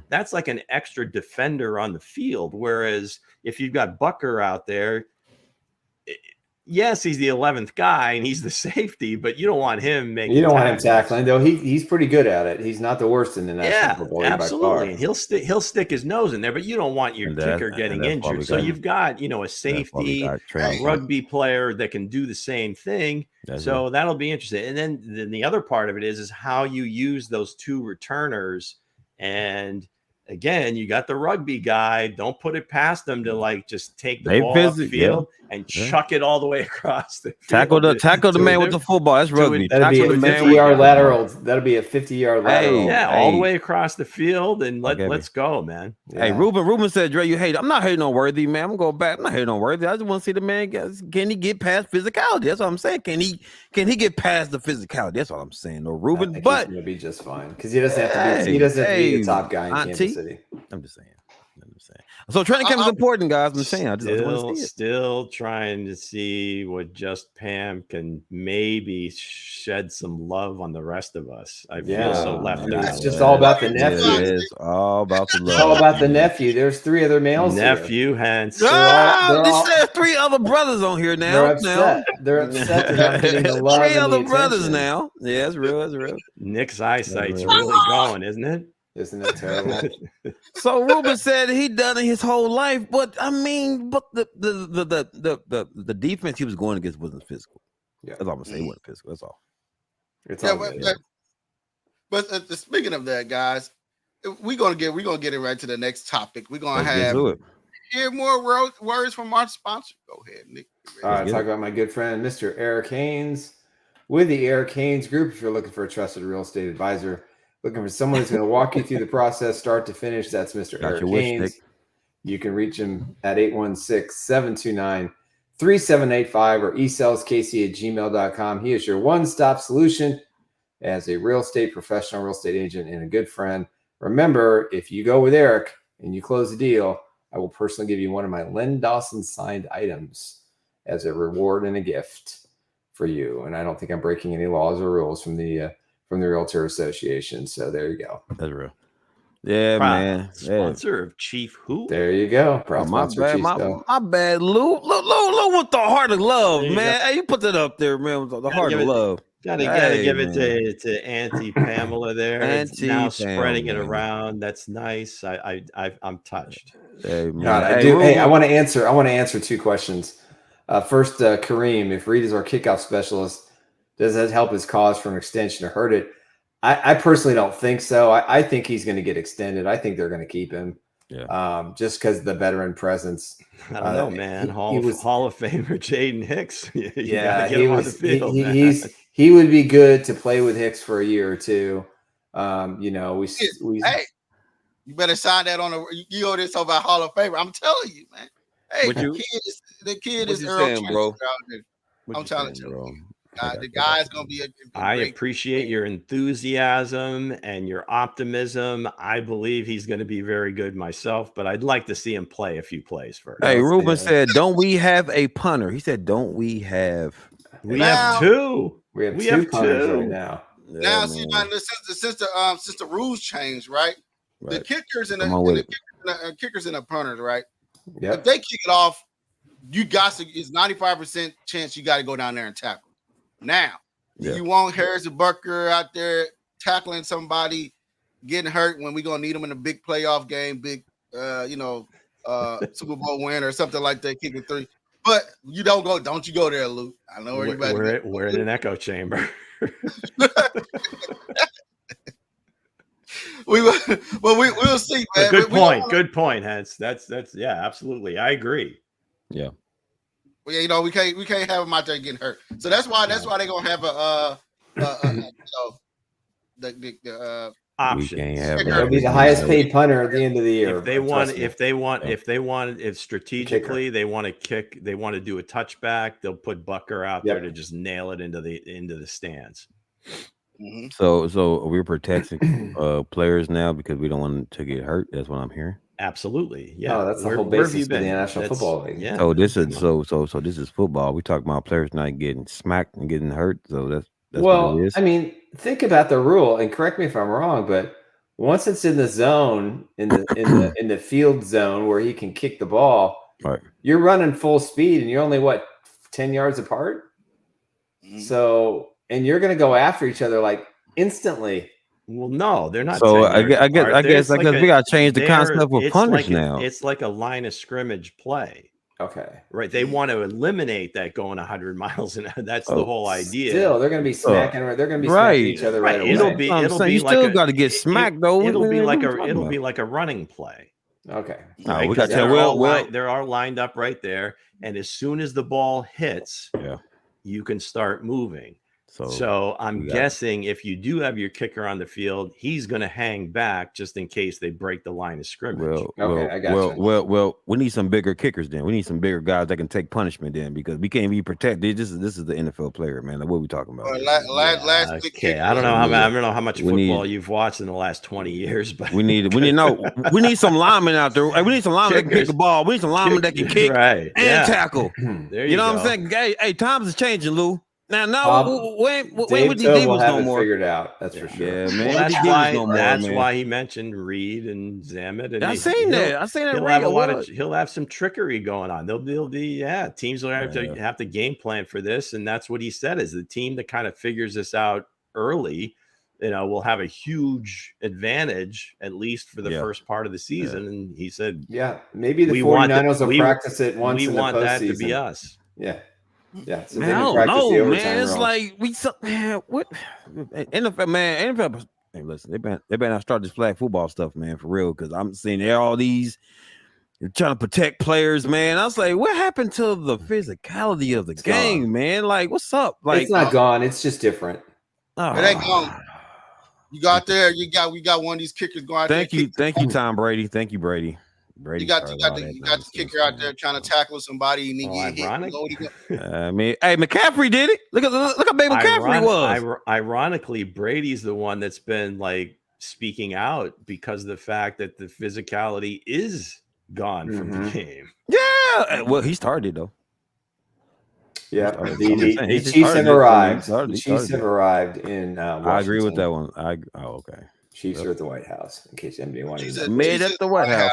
That's like an extra defender on the field. Whereas if you've got Bucker out there, yes, he's the 11th guy and he's the safety, but you don't want him making. You don't want him tackling, though. He's pretty good at it. He's not the worst in the National Football League absolutely. by far. And he'll stick his nose in there, but you don't want your kicker getting injured. So you've got a safety, a rugby player that can do the same thing. So that'll be interesting. And then the other part of it is how you use those two returners. And again, you got the rugby guy. Don't put it past them to just take the ball off the field and chuck it all the way across the field. Tackle the man with the football. That's rugby. That'll be a 50-yard lateral. That'll be a 50-yard lateral. All the way across the field, and let's go, man. Hey, Ruben said, Dre, you hate. I'm not hating on Worthy, man. I'm gonna go back. I'm not hating on Worthy. I just want to see the man. Can he get past physicality? That's what I'm saying. Can he get past the physicality? That's what I'm saying. No, Ruben, but he's gonna be just fine because he doesn't have to be. He doesn't have to be the top guy in Kansas City. I'm just saying. So training camp is important, guys. I'm saying. I just want to see it. Still trying to see what Just Pam can maybe shed some love on the rest of us. I feel so left out. It's just all about the nephew. It is all about the love. It's all about the nephew. There's 3 other males. Nephew, Hense. There's 3 other brothers on here now. They're upset. They're upset. They're not getting the love. 3 other brothers now. Yeah, it's real. It's real. Nick's eyesight's really going, isn't it? Isn't it terrible? So Ruben said he done it his whole life, but the defense he was going against wasn't physical. Yeah, that's all I'm gonna say. It wasn't physical. That's all. It's all but speaking of that, guys, we're gonna get it right to the next topic. We're gonna hear more words from our sponsor. Go ahead, Nick. All right, talk about my good friend, Mr. Eric Haynes, with the Eric Haynes Group. If you're looking for a trusted real estate advisor, looking for someone who's going to walk you through the process start to finish, that's Mr. Eric Haynes. You can reach him at 816-729-3785 or esaleskc@gmail.com. He is your one-stop solution as a real estate professional, real estate agent, and a good friend. Remember, if you go with Eric and you close the deal, I will personally give you one of my Len Dawson signed items as a reward and a gift for you. And I don't think I'm breaking any laws or rules from the Realtor Association. So there you go. That's real. Yeah, man. Sponsor of Chief Who? There you go. My bad, Lou. Lou with the heart of love, man. Hey, you put that up there, man. With the heart of love. Gotta give it to Auntie Pamela there. Auntie now spreading it around. That's nice. I'm touched. Hey, man. I want to answer 2 questions. First, Kareem, if Reed is our kickoff specialist, does that help his cause for an extension or hurt it? I personally don't think so. I think he's going to get extended. I think they're going to keep him. Yeah. Just because the veteran presence. I don't know, man. Hall of Famer Jaden Hicks. You yeah, get him on the field, he would be good to play with Hicks for a year or two. Hey, you better sign that on you owe this over Hall of Famer. I'm telling you, man. Hey, the kid is Earl Tracy, bro. I'm telling you, bro. The guy's gonna be I appreciate your enthusiasm and your optimism. I believe he's going to be very good myself, but I'd like to see him play a few plays first. Hey, Ruben said, "Don't we have a punter?" He said, "Don't we have?" We have two. We have two punters right now. Now, see, man, since the rules changed, right? The kickers and the kickers and the punters, right? Yep. If they kick it off, it's 95% chance you got to go down there and tackle. Now, you want Harrison Butker out there tackling somebody, getting hurt when we're gonna need him in a big playoff game, big Super Bowl win or something like that, kicking three. But you don't you go there, Luke. I know everybody. We're in an echo chamber. we'll see, man. Good point, Hense. That's absolutely. I agree. Yeah. Well, we can't have him out there getting hurt. So that's why they're gonna have the option. It'll be the highest paid punter at the end of the year. If strategically they want to kick, they want to do a touchback, they'll put Butker out there to just nail it into the stands. Mm-hmm. So we're protecting players now because we don't want to get hurt. That's what I'm hearing. Absolutely, yeah. Oh, that's the whole basis of the National Football League. Yeah. So this is this is football. We talk about players not getting smacked and getting hurt. So that's what it is. I mean, think about the rule, and correct me if I'm wrong, but once it's in the zone, in the field zone where he can kick the ball, right, you're running full speed, and you're only 10 yards apart. Mm-hmm. So, and you're going to go after each other like instantly. Well, no, they're not. So I guess we got to change the concept of punters now. It's like a line of scrimmage play. Okay. Right. They want to eliminate that going 100 miles an hour. That's the whole idea. Still, they're going to be smacking. They're going to be smacking each other right away. It'll be you like still got to get smacked though. It'll be like a running play. Okay. Right? We got they're all lined up right there, and as soon as the ball hits, you can start moving. So I'm guessing if you do have your kicker on the field, he's going to hang back just in case they break the line of scrimmage. I got you. Well, we need some bigger kickers then. We need some bigger guys that can take punishment then because we can't be protected. This is the NFL player, man. Like, what are we talking about? I don't know how much football you've watched in the last 20 years, but we need some linemen out there. We need some linemen that can kick the ball. We need some linemen that can kick and tackle. You know what I'm saying? Hey, times is changing, Lou. Now, we ain't with these Divas no more. Figured out, that's for sure. Yeah, man. Well, that's why he mentioned Reed and Zamet. And I seen that. He'll have some trickery going on. They'll be teams will have to game plan for this, and that's what he said is the team that kind of figures this out early. Will have a huge advantage at least for the first part of the season. And he said, maybe the 49ers will practice it once. We want that to be us. Yeah. Yeah, so man, I don't know, man. It's like what NFL, man. NFL, hey, listen, they better not start this flag football stuff, man, for real. Because I'm seeing all these trying to protect players, man. I was like, what happened to the physicality of the game, man? Like, what's up? Like, it's not gone. It's just different. It ain't gone. You got there. We got one of these kickers going out there. Thank you, Tom Brady. Thank you, Brady. You got the kicker out there trying to tackle somebody. Ironic. I mean, hey, McCaffrey did it. Look how big McCaffrey was. Ironically, Brady's the one that's been like speaking out because of the fact that the physicality is gone from the game. Yeah, well, he started though. Yeah, the Chiefs have arrived. The Chiefs have arrived in Washington. I agree with that one. Okay. Chiefs are at the White House. In case anybody wanted made at the White House.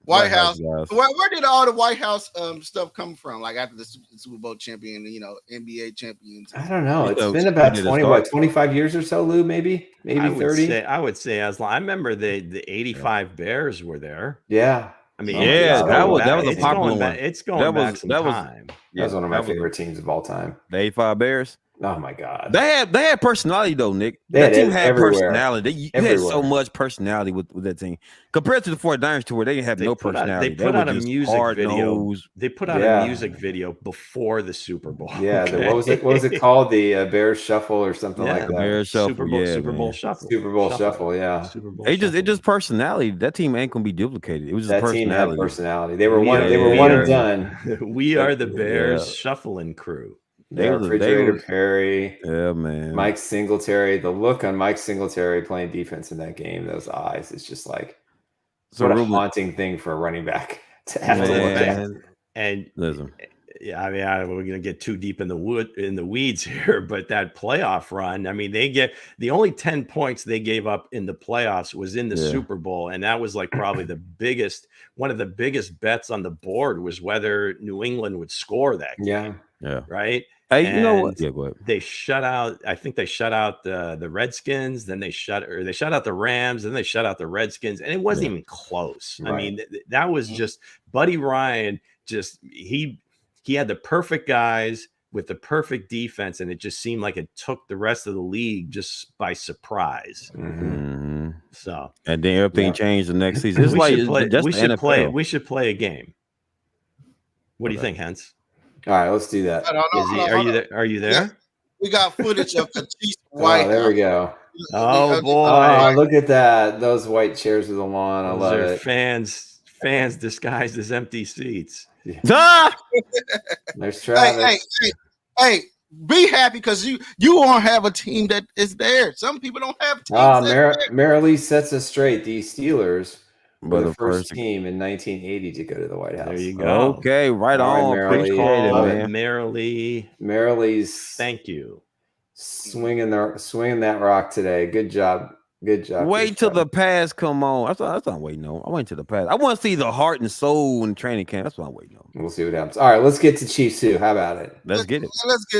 White House. Where did all the White House stuff come from? Like after the Super Bowl champion, NBA champions. I don't know. It's been about 25 years or so, Lou. Maybe 30. I would say as long. I remember the '85 Bears were there. Yeah. I mean, that was a popular one. It's going back some time. That was one of my favorite teams of all time. The '85 Bears. Oh my God. They had personality though, Nick. That team had personality. You had so much personality with that team compared to the 49ers, to where they didn't have no personality. They put out a music video. They put out a music video before the Super Bowl. Yeah. Okay. What was it called? The Bears Shuffle or something like that. Bears Shuffle. Super Bowl Shuffle. Super Bowl Shuffle. Yeah. It just personality. That team ain't gonna be duplicated. It was just that personality. Team had personality. They were one and done. We are the Bears shuffling crew. Refrigerator Perry. Yeah, man. Mike Singletary. The look on Mike Singletary playing defense in that game, those eyes, it's just like what a haunting thing for a running back to have to look at. And listen. Yeah, I mean, we're gonna get too deep in the weeds here, but that playoff run, I mean, the only 10 points they gave up in the playoffs was in the Super Bowl, and that was like probably one of the biggest bets on the board was whether New England would score that game. Yeah. Right. Hey, you know what? Yeah, go ahead. They shut out. I think they shut out the Redskins. Then they shut out the Rams. Then they shut out the Redskins, and it wasn't even close. Right. I mean, that was just Buddy Ryan. Just he had the perfect guys with the perfect defense, and it just seemed like it took the rest of the league just by surprise. Mm-hmm. So, and then everything changed the next season. It's we should play a game. What do you think, Hense? All right, let's do that. Are you there? Yeah. We got footage of the Chiefs white. Oh, there we go. Oh boy! Oh, look at that! Those white chairs with the lawn. I love it. Fans disguised as empty seats. Yeah. There's Travis. Hey! Be happy because you won't have a team that is there. Some people don't have teams. Marilee sets us straight. The Steelers were the first team in 1980 to go to the White House. There you go. Okay, right on. Marilee's. Thank you. Swinging that rock today. Good job. Good job. Wait till the pass come on. That's what I'm waiting on. I wait till the pass. I want to see the heart and soul in training camp. That's what I'm waiting on. We'll see what happens. All right, let's get to Chiefs 2. How about it? Let's get it.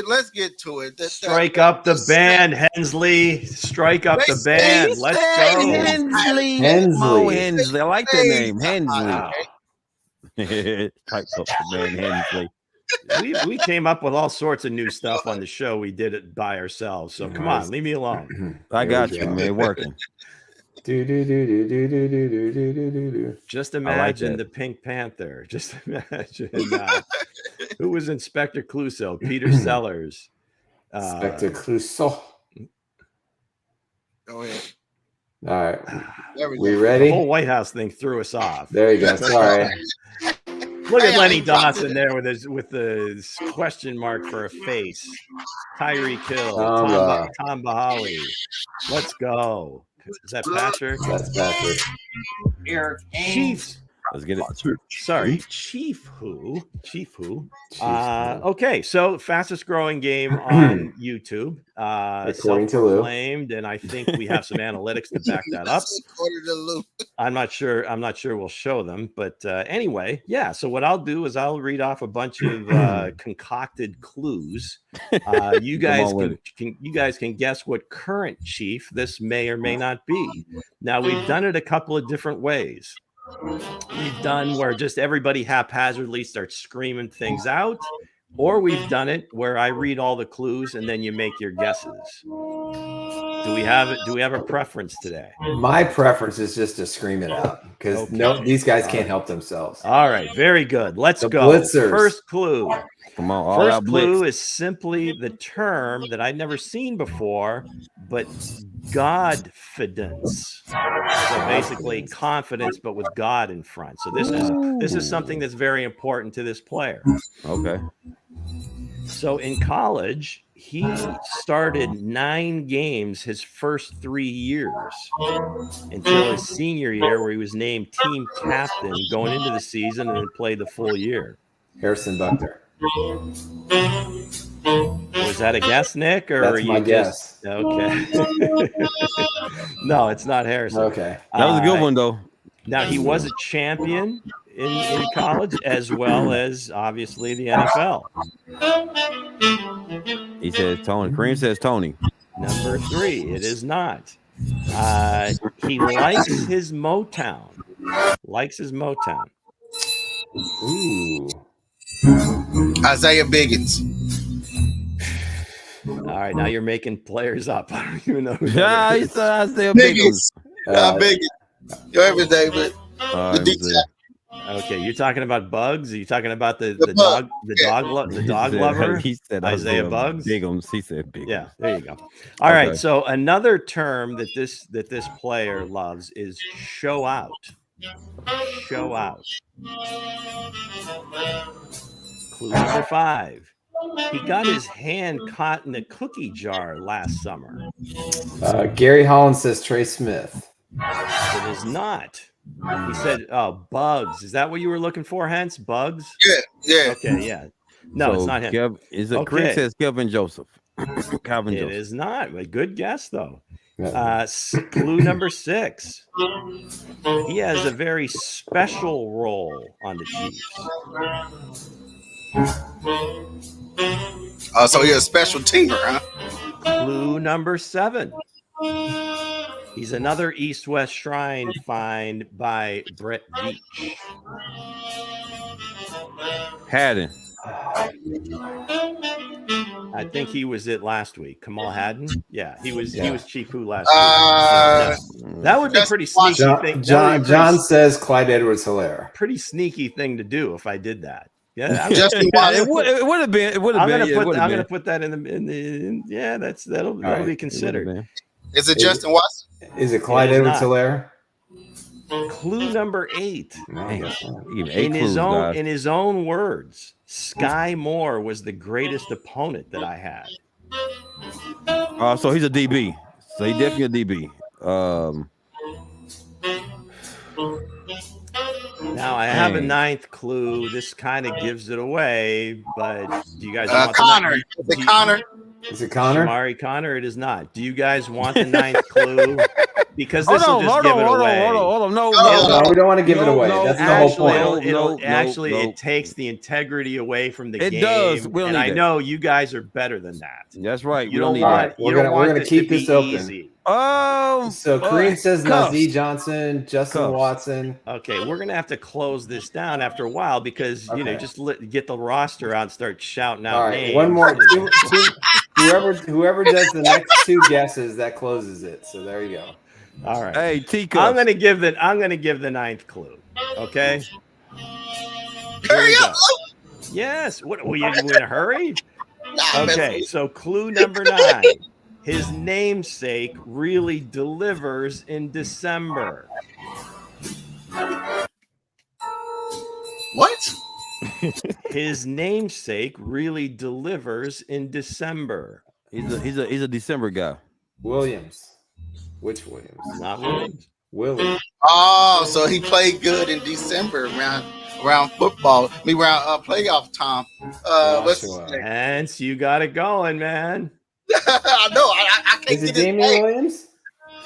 Let's get to it. Strike up the band, Hensley. Strike up the band. Let's go. Hensley. I like that name. Hensley. Strike up the band, Hensley. We came up with all sorts of new stuff on the show. We did it by ourselves. So come on, leave me alone. I got you, man. Working. Just imagine the Pink Panther. Just imagine who was Inspector Clouseau? Peter Sellers. Inspector Clouseau. Go ahead. All right. We ready? The whole White House thing threw us off. There you go. Sorry. Look at Lenny Dawson there with the question mark for a face. Tyreek Hill, Tom Bahali. Let's go. Is that Patrick? That's Patrick. Chiefs. Let's get it. Sorry, Chief who? Okay, so fastest growing game on YouTube. According to Lou. Self-proclaimed, and I think we have some analytics to back that up. I'm not sure we'll show them, but anyway, yeah. So what I'll do is I'll read off a bunch of concocted clues. You guys can guess what current Chief this may or may not be. Now we've done it a couple of different ways. We've done where just everybody haphazardly starts screaming things out, or we've done it where I read all the clues and then you make your guesses. Do we have a preference today? My preference is just to scream it out because these guys can't help themselves. All right, very good. Let's go. Blitzers. First clue. Come on. First clue is simply the term that I'd never seen before, but Godfidence. So basically confidence, but with God in front. So this is something that's very important to this player. Okay. So in college, he started 9 games his first 3 years until his senior year, where he was named team captain going into the season and played the full year. Harrison Butker. Was that a guess, Nick? Or that's my guess. Okay. No, it's not Harrison. Okay. That was a good one, though. Now, he was a champion in college as well as, obviously, the NFL. He says Tony. Kareem says Tony. Number 3, it is not. He likes his Motown. Ooh. Isaiah Biggins. All right, now you're making players up. I don't even know. Yeah, I still Biggums. Biggums. Yo, everything, but okay, you're talking about Bugs? Are you talking about the dog lover? He said Isaiah Bugs. Biggums. He said Biggums. Yeah, there you go. All right. So another term that this player loves is show out. Show out. Clue number 5. He got his hand caught in a cookie jar last summer. Gary Holland says Trey Smith. It is not. He said, "Oh, Bugs." Is that what you were looking for, Hense? Bugs? Yeah. Okay, yeah. No, it's not him. Chris says Kelvin Joseph. Calvin Joseph. It is not. A good guess, though. Clue number 6. He has a very special role on the Chiefs. So he's a special teamer, huh? Clue number 7. He's another East-West Shrine find by Brett Veach. Haddon. I think he was it last week. Kamal Haddon? Yeah, he was Chief Who last week. That would be pretty sneaky thing. John says Clyde Edwards-Helaire. Pretty sneaky thing to do if I did that. Yeah, it would have been. I'm gonna put that in the yeah. That'll be considered. Is it Justin Watson? Is it Clyde Edwards-Helaire? Clue number 8. In his own words, Sky Moore was the greatest opponent that I had. So he's a DB. So he's definitely a DB. Now I have a 9th clue. This kind of gives it away, but do you guys want Connor? Connor? Is it Connor? Shamari Connor? It is not. Do you guys want the 9th clue? Because this will just give it away. Hold on. No, we don't want to give it away. That's the whole point. It takes the integrity away from the game. It does. And I know you guys are better than that. That's right. We're gonna keep this open. Easy. So Kareem says Nazee Johnson, Justin Watson. Okay, we're gonna have to close this down after a while because just get the roster out and start shouting out. All right, names. one more. Whoever does the next 2 guesses, that closes it. So there you go. All right. Hey, T-Cup. I'm gonna give the 9th clue. Okay. Hurry up! Yes. What? Were you in a hurry? Okay. So clue number 9. His namesake really delivers in December. What? His namesake really delivers in December. He's a December guy. Williams. Which Williams? Not Williams. Willie. Oh, so he played good in December around football. Around playoff time. Hence, you got it going, man. I know. I can't. Is it Damian Williams?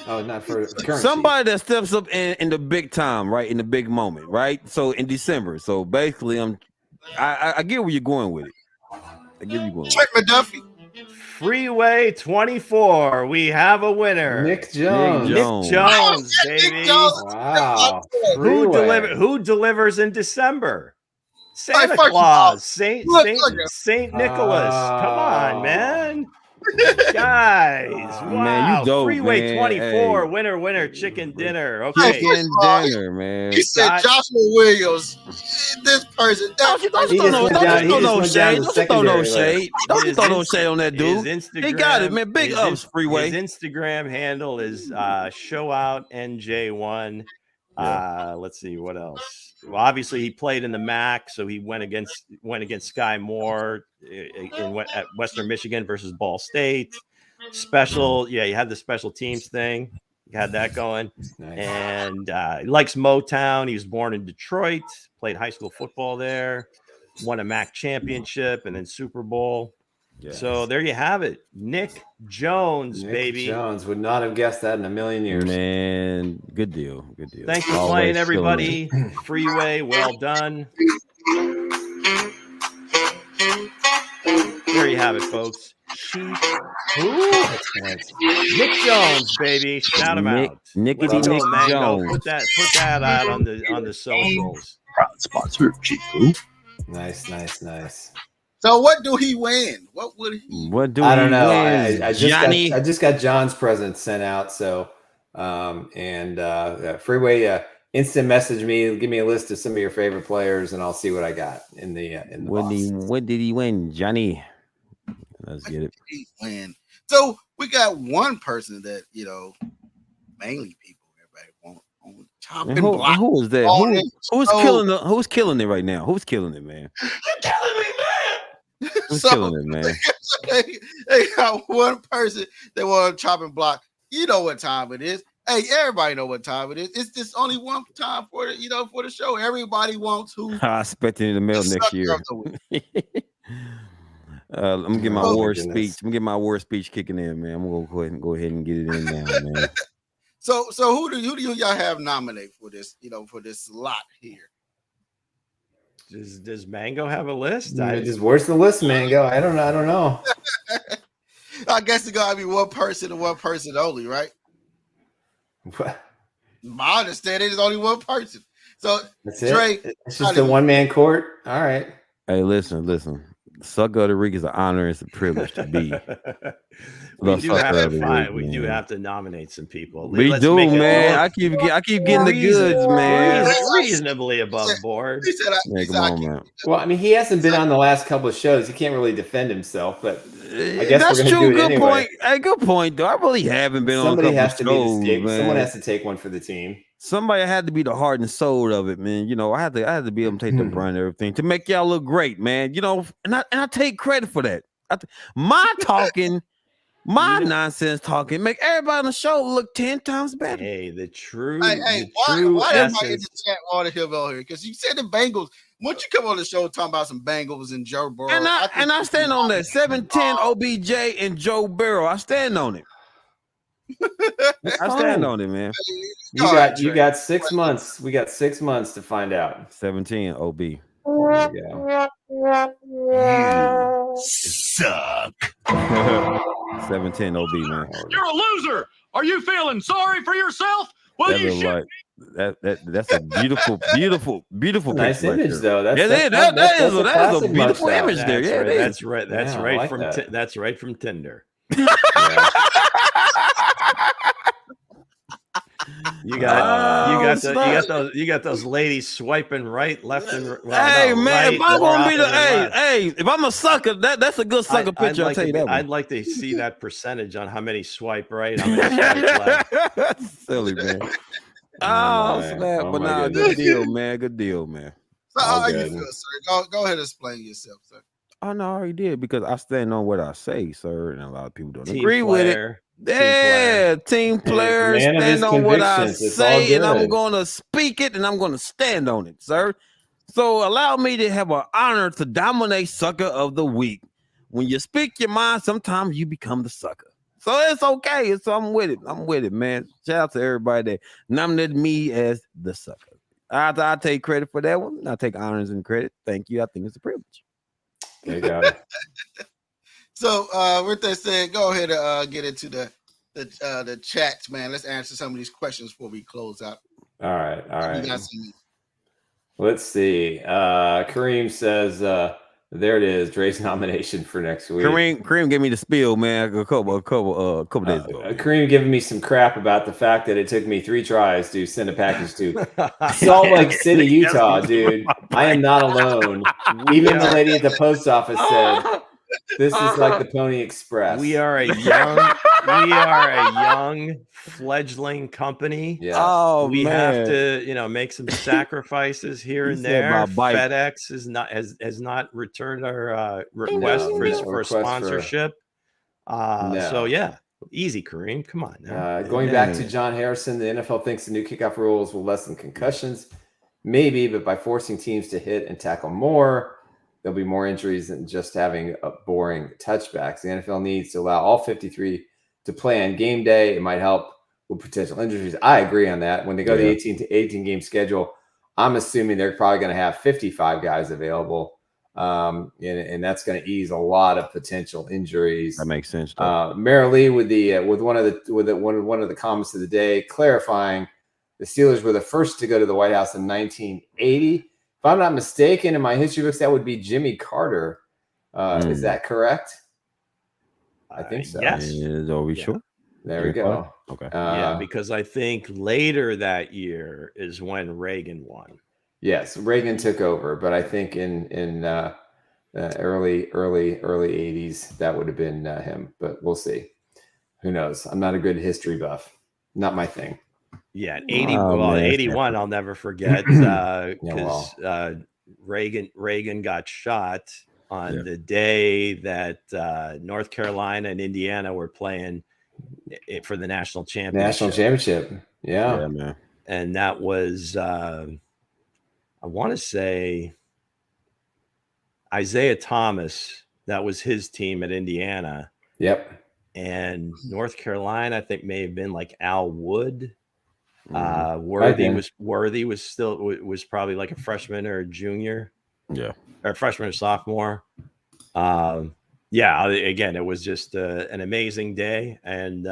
Oh, not for currency. Somebody that steps up in the big time, right? In the big moment, right? So in December. So basically, I get where you're going with it. I get where you're going. Trent McDuffie. Freeway 24. We have a winner. Nick Jones. Nick Jones, baby. Nick Jones. Wow. Who delivers in December? Santa Claus. Saint Nicholas. Come on, man. Guys, wow. Man, you dope, Freeway man. 24, hey. Winner, chicken dinner. Okay. Chicken dinner, man. He said Joshua Williams. This person. Don't you throw no shade. Don't you throw no shade on that dude. He got it, man. Big ups, Freeway. His Instagram handle is showoutnj1. Let's see what else. Well, obviously he played in the MAC, so he went against Sky Moore at Western Michigan versus Ball State. You had the special teams thing. You had that going. Nice. And he likes Motown. He was born in Detroit, played high school football there, won a MAC championship and then Super Bowl. Yes. So there you have it. Nick Jones, baby. Jones would not have guessed that in a million years. Man, good deal. Thanks for playing, everybody. Freeway, well done. There you have it, folks. Nick Jones, baby. Shout him out. Nick Jones. Put that out on the socials. Proud sponsor of Chief Who. Nice. So what do he win? What would he? What do I don't know. win, I Johnny? just got John's present sent out. So, Freeway instant message me, give me a list of some of your favorite players, and I'll see what I got in the what did he win, Johnny? Let's get it. He win. So we got one person that mainly people everybody want on chopping block. Who is that? Who's killing it right now? Who's killing it, man? You're killing me, man. Who's killing it, man? They got one person that want to chop and block. You know what time it is. Hey, everybody know what time it is. It's just only one time for the show. Everybody wants who. I expect it in the mail next year. I'm gonna get my war speech. I'm gonna get my war speech kicking in, man. I'm gonna go ahead and get it in now, man. So who do y'all have nominate for this? For this slot here. Does Mango have a list? Where's the list, Mango? I don't know. I guess it's gotta be one person and one person only, right? What? My understanding is only one person. So that's Dre, it's just a one-man court. All right. Hey, listen. Sucker of the week is an honor. It's a privilege to be. We do have to nominate some people. We do, man. I keep getting the goods, man. Reasonably above board. Come on, man. Well, I mean, he hasn't been on the last couple of shows. He can't really defend himself, but I guess that's we're true. do it Good anyway. point. Hey, good point, though. I really haven't been on a couple of shows, man. Someone has to take one for the team. Somebody had to be the heart and soul of it, man. I had to be able to take the brunt and everything to make y'all look great, man. And I take credit for that. My talking, my nonsense talking, make everybody on the show look 10 times better. Hey, the true. Why everybody in the chat want to hear about here? Because you said the Bengals. Once you come on the show talking about some Bengals and Joe Burrow, and I stand on that 7-10 OBJ and Joe Burrow. I stand on it. I stand on it, man. You got 6 months. We got 6 months to find out. 17 OB. You suck. 17 OB, man. You're a loser. Are you feeling sorry for yourself? Well, you should. That's a beautiful nice picture image, though. That is a beautiful image there. Yeah, that's right. That's right from Tinder. You got those ladies swiping right, left, and right. Hey, man, if I'm gonna be if I'm a sucker, that's a good sucker picture. I'll tell you that. I'd like to see that percentage on how many swipe right, how many swipe left. That's silly, man. Snap! But nah, good deal, man. Good deal, man. So how you feel, sir? Go ahead and explain yourself, sir. Oh no, I already did because I stand on what I say, sir, and a lot of people don't agree with it. Yeah, team player, stand on what I say, and I'm gonna speak it, and I'm gonna stand on it, sir. So allow me to have an honor to dominate sucker of the week. When you speak your mind, sometimes you become the sucker. So it's okay. So I'm with it, man. Shout out to everybody that nominated me as the sucker. I take credit for that one. I take honors and credit. Thank you. I think it's a privilege. There you go. So with that said, go ahead and get into the chat, man. Let's answer some of these questions before we close out. All right. Let's see. Kareem says, there it is, Dre's nomination for next week. Kareem gave me the spiel, man, a couple days ago. Kareem giving me some crap about the fact that it took me 3 tries to send a package to Salt Lake City, Utah, dude. I am not alone. Even the lady at the post office said, this is like the Pony Express. We are a young fledgling company. Yeah. Oh, we have to, make some sacrifices here and there. FedEx has not returned our request for sponsorship. So yeah, easy, Kareem. Come on now. Going back to John Harrison, the NFL thinks the new kickoff rules will lessen concussions. Maybe, but by forcing teams to hit and tackle more, there'll be more injuries than just having a boring touchbacks. The NFL needs to allow all 53 to play on game day. It might help with potential injuries. I agree on that. When they go to the 18 game schedule, I'm assuming they're probably going to have 55 guys available. And that's going to ease a lot of potential injuries. That makes sense. Mary Lee with one of the comments of the day, clarifying the Steelers were the first to go to the White House in 1980. If I'm not mistaken, in my history books, that would be Jimmy Carter. Is that correct? I think so. Yes. Are we sure? There we go. Okay. Yeah, because I think later that year is when Reagan won. Yes, Reagan took over, but I think in early 80s that would have been him. But we'll see. Who knows? I'm not a good history buff. Not my thing. Yeah, 81. I'll never forget because Reagan got shot on the day that North Carolina and Indiana were playing for the national championship. Yeah, man. And that was I want to say Isaiah Thomas. That was his team at Indiana. Yep. And North Carolina, I think, may have been like Al Wood. Worthy was probably like a freshman or a junior. Yeah. Or freshman or sophomore. Again, it was just an amazing day, and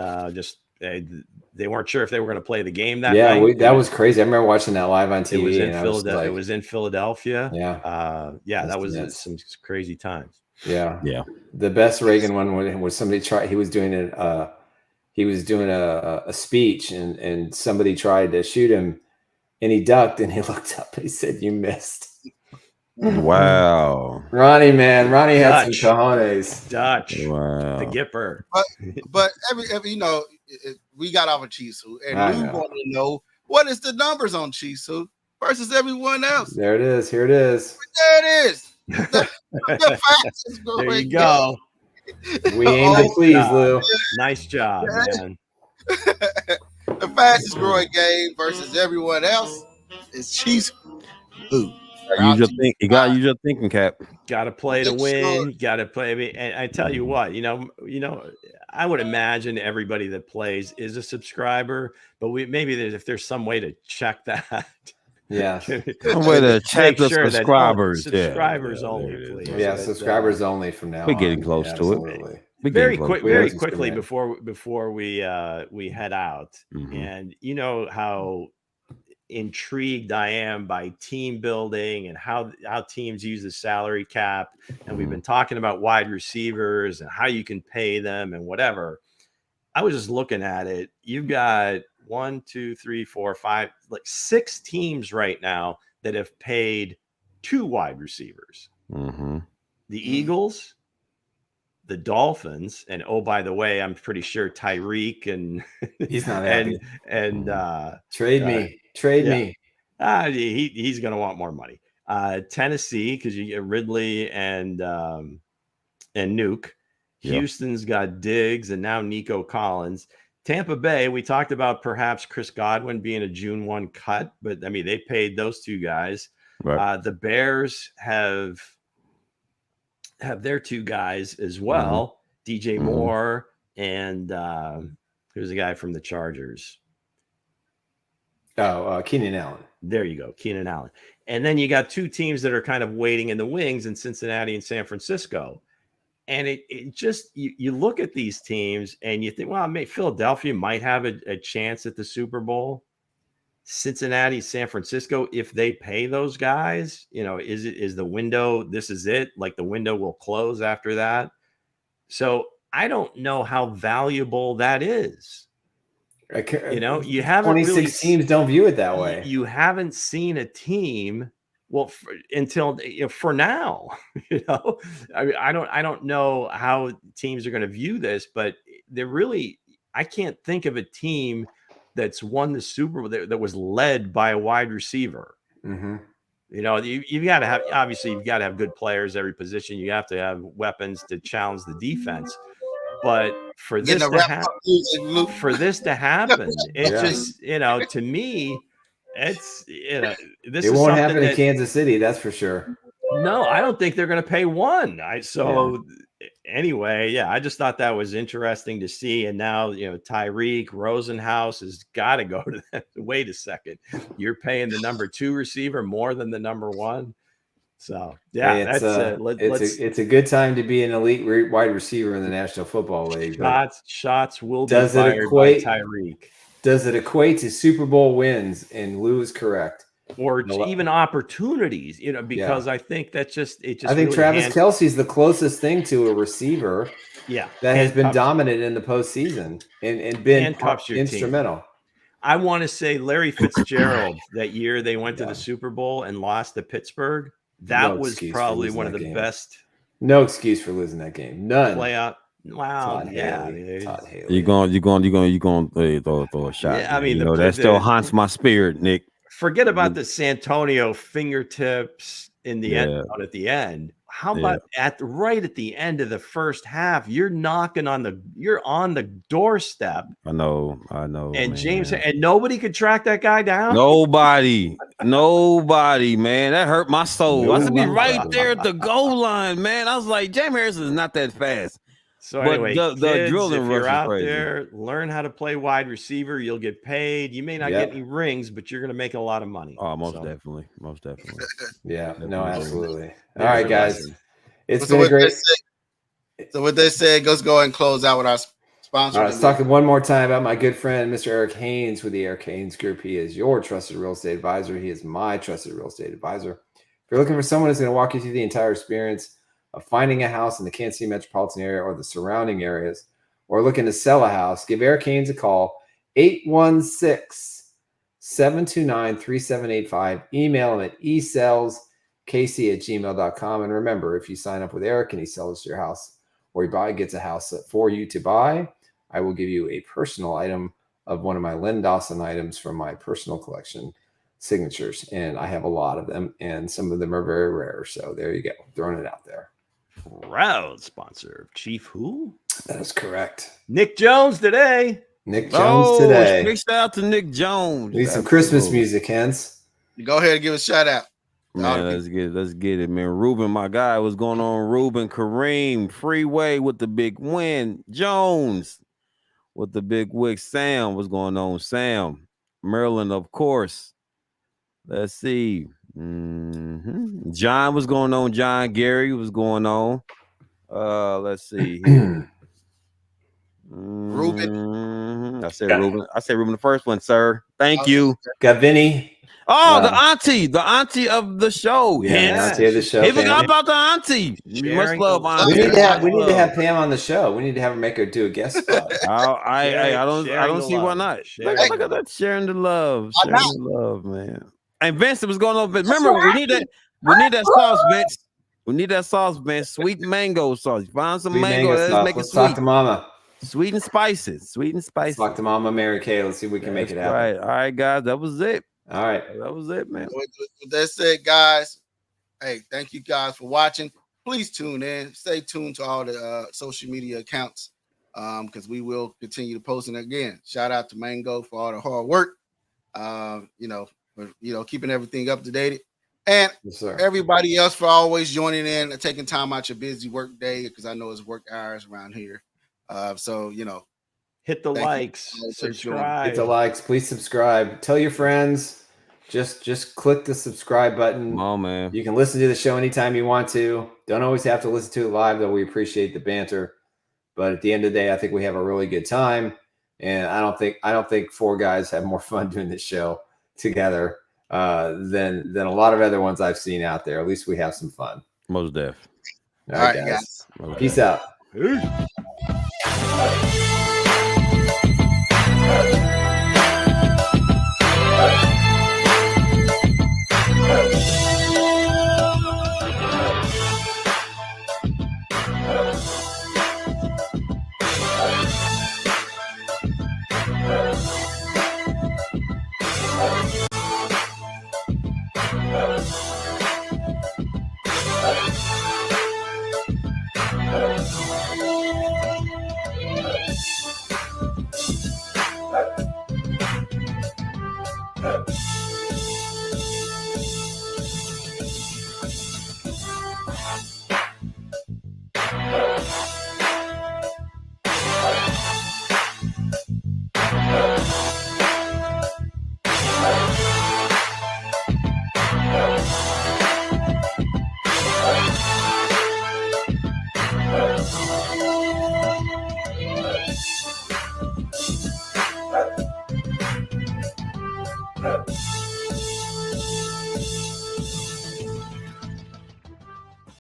they weren't sure if they were going to play the game that night. That was crazy. I remember watching that live on TV. It was in Philadelphia. Yeah. That was some crazy times. Yeah. The best Reagan one was somebody tried. He was doing a speech, and somebody tried to shoot him, and he ducked, and he looked up and he said, "You missed." Wow. Ronnie had some cojones. Dutch. Wow. The Gipper. But every we got off of Chiefs, and we want to know what is the numbers on Chiefs versus everyone else. There it is. Here it is. There it is. The fastest growing. There you go. We aim to please, Lou. Nice job, man. The fastest growing game versus everyone else is Chiefs. Lou. You got to use your thinking cap. Got to play to win. Got to play. And I tell you what, I would imagine everybody that plays is a subscriber, but if there's some way to check that. Yeah. Some way to check the subscribers. Subscribers only, please. Yeah, subscribers only from now. We're getting close to it. Very quickly before we head out, and you know how intrigued I am by team building and how teams use the salary cap, and we've been talking about wide receivers and how you can pay them and whatever. I was just looking at it. You've got 1, 2, 3, 4, 5, like 6 teams right now that have paid 2 wide receivers. The Eagles, the Dolphins, and oh, by the way, I'm pretty sure Tyreek and he's not happy. and trade me. He's going to want more money. Tennessee, because you get Ridley and Nuke. Houston's got Diggs and now Nico Collins. Tampa Bay, we talked about perhaps Chris Godwin being a June 1 cut, but I mean, they paid those 2 guys. Right. The Bears have their 2 guys as well, DJ Moore and who's the guy from the Chargers? Keenan Allen. There you go, Keenan Allen. And then you got 2 teams that are kind of waiting in the wings in Cincinnati and San Francisco. And it just, you look at these teams and you think, well, Philadelphia might have a chance at the Super Bowl. Cincinnati, San Francisco, if they pay those guys, is the window, this is it? Like the window will close after that. So I don't know how valuable that is. You haven't 26 teams don't view it that way. You haven't seen a team. Well, until for now, I don't know how teams are going to view this, but I can't think of a team that's won the Super Bowl that was led by a wide receiver. You've got to have, obviously you've got to have good players every position. You have to have weapons to challenge the defense. But for this to happen, it's just, to me, it's, this it won't happen in Kansas City. That's for sure. No, I don't think they're going to pay 1. Anyway, I just thought that was interesting to see. And now, Tyreek Rosenhaus has got to go to that. Wait a second. You're paying the number 2 receiver more than the number 1. So, it's a good time to be an elite wide receiver in the National Football League. Shots will be fired by Tyreek. Does it equate to Super Bowl wins? And Lou is correct. or even opportunities, because I think that's I think really Travis Kelce's the closest thing to a receiver that has been dominant in the postseason and been instrumental. Team. I want to say Larry Fitzgerald that year they went to the Super Bowl and lost to Pittsburgh. That was probably one of the best. No excuse for losing that game. None. Playoff. Wow. Todd Haley. You're going throw a shot. Yeah, I mean, that still haunts my spirit, Nick. Forget about the Santonio fingertips in the end zone at the end. How about right at the end of the first half? You're on the doorstep. I know. And man. James and nobody could track that guy down. Nobody, man. That hurt my soul. I was right there at the goal line, man. I was like, James Harrison is not that fast. So anyway, the drilling, if you're out there, learn how to play wide receiver. You'll get paid. You may not get any rings, but you're going to make a lot of money. Oh, most definitely. Yeah, no, absolutely. All right, guys, it's been great. So what they said, let's go and close out with our sponsor. All right, let's talk one more time about my good friend, Mr. Eric Haynes with the Eric Haynes Group. He is your trusted real estate advisor. He is my trusted real estate advisor. If you're looking for someone who's going to walk you through the entire experience of finding a house in the Kansas City metropolitan area or the surrounding areas, or looking to sell a house, give Eric Haynes a call, 816-729-3785. Email him at esellskc@gmail.com. And remember, if you sign up with Eric and he sells your house or he gets a house for you to buy, I will give you a personal item of one of my Len Dawson items from my personal collection, signatures. And I have a lot of them, and some of them are very rare. So there you go, throwing it out there. Proud sponsor of Chief Who? That is correct. Nick Jones today. Big shout out to Nick Jones. Need some Christmas music, Hense. You go ahead and give a shout out. Man, let's get it, man. Ruben, my guy, what's going on? Ruben, Kareem, Freeway with the big win. Jones with the big wig. Sam, what's going on? Sam, Merlin, of course. Let's see. John, what's going on? John, Gary, what's going on? Let's see here. Ruben. I said Ruben the first one, sir. Thank you. Got Vinny. Oh, the auntie of the show. Yeah, auntie of the show. He forgot about the auntie. Much love, auntie. We need to have Pam on the show. We need to have her make her do a guest spot. I don't see why not. Look at that, sharing the love. Sharing the love, man. And Vince, what's going on? Remember, we need that sauce, Vince. We need that sauce, Vince. Sweet mango sauce. Find some mango. Let's make it sweet. Talk to Mama. Sweet and spicy. Talk to Mama Mary Kay. Let's see if we can make it happen. Right. All right, guys. That was it. All right. That was it, man. With that said, guys, hey, thank you guys for watching. Please tune in. Stay tuned to all the social media accounts because we will continue to post. And again, shout out to Mango for all the hard work. Keeping everything up to date. And everybody else for always joining in and taking time out your busy work day, because I know it's work hours around here. Hit the likes, subscribe. Hit the likes, please subscribe. Tell your friends. Just click the subscribe button. Oh man. You can listen to the show anytime you want to. Don't always have to listen to it live, though. We appreciate the banter. But at the end of the day, I think we have a really good time. And I don't think four guys have more fun doing this show together than a lot of other ones I've seen out there. At least we have some fun. Most def. All right, guys. Peace out. Peace.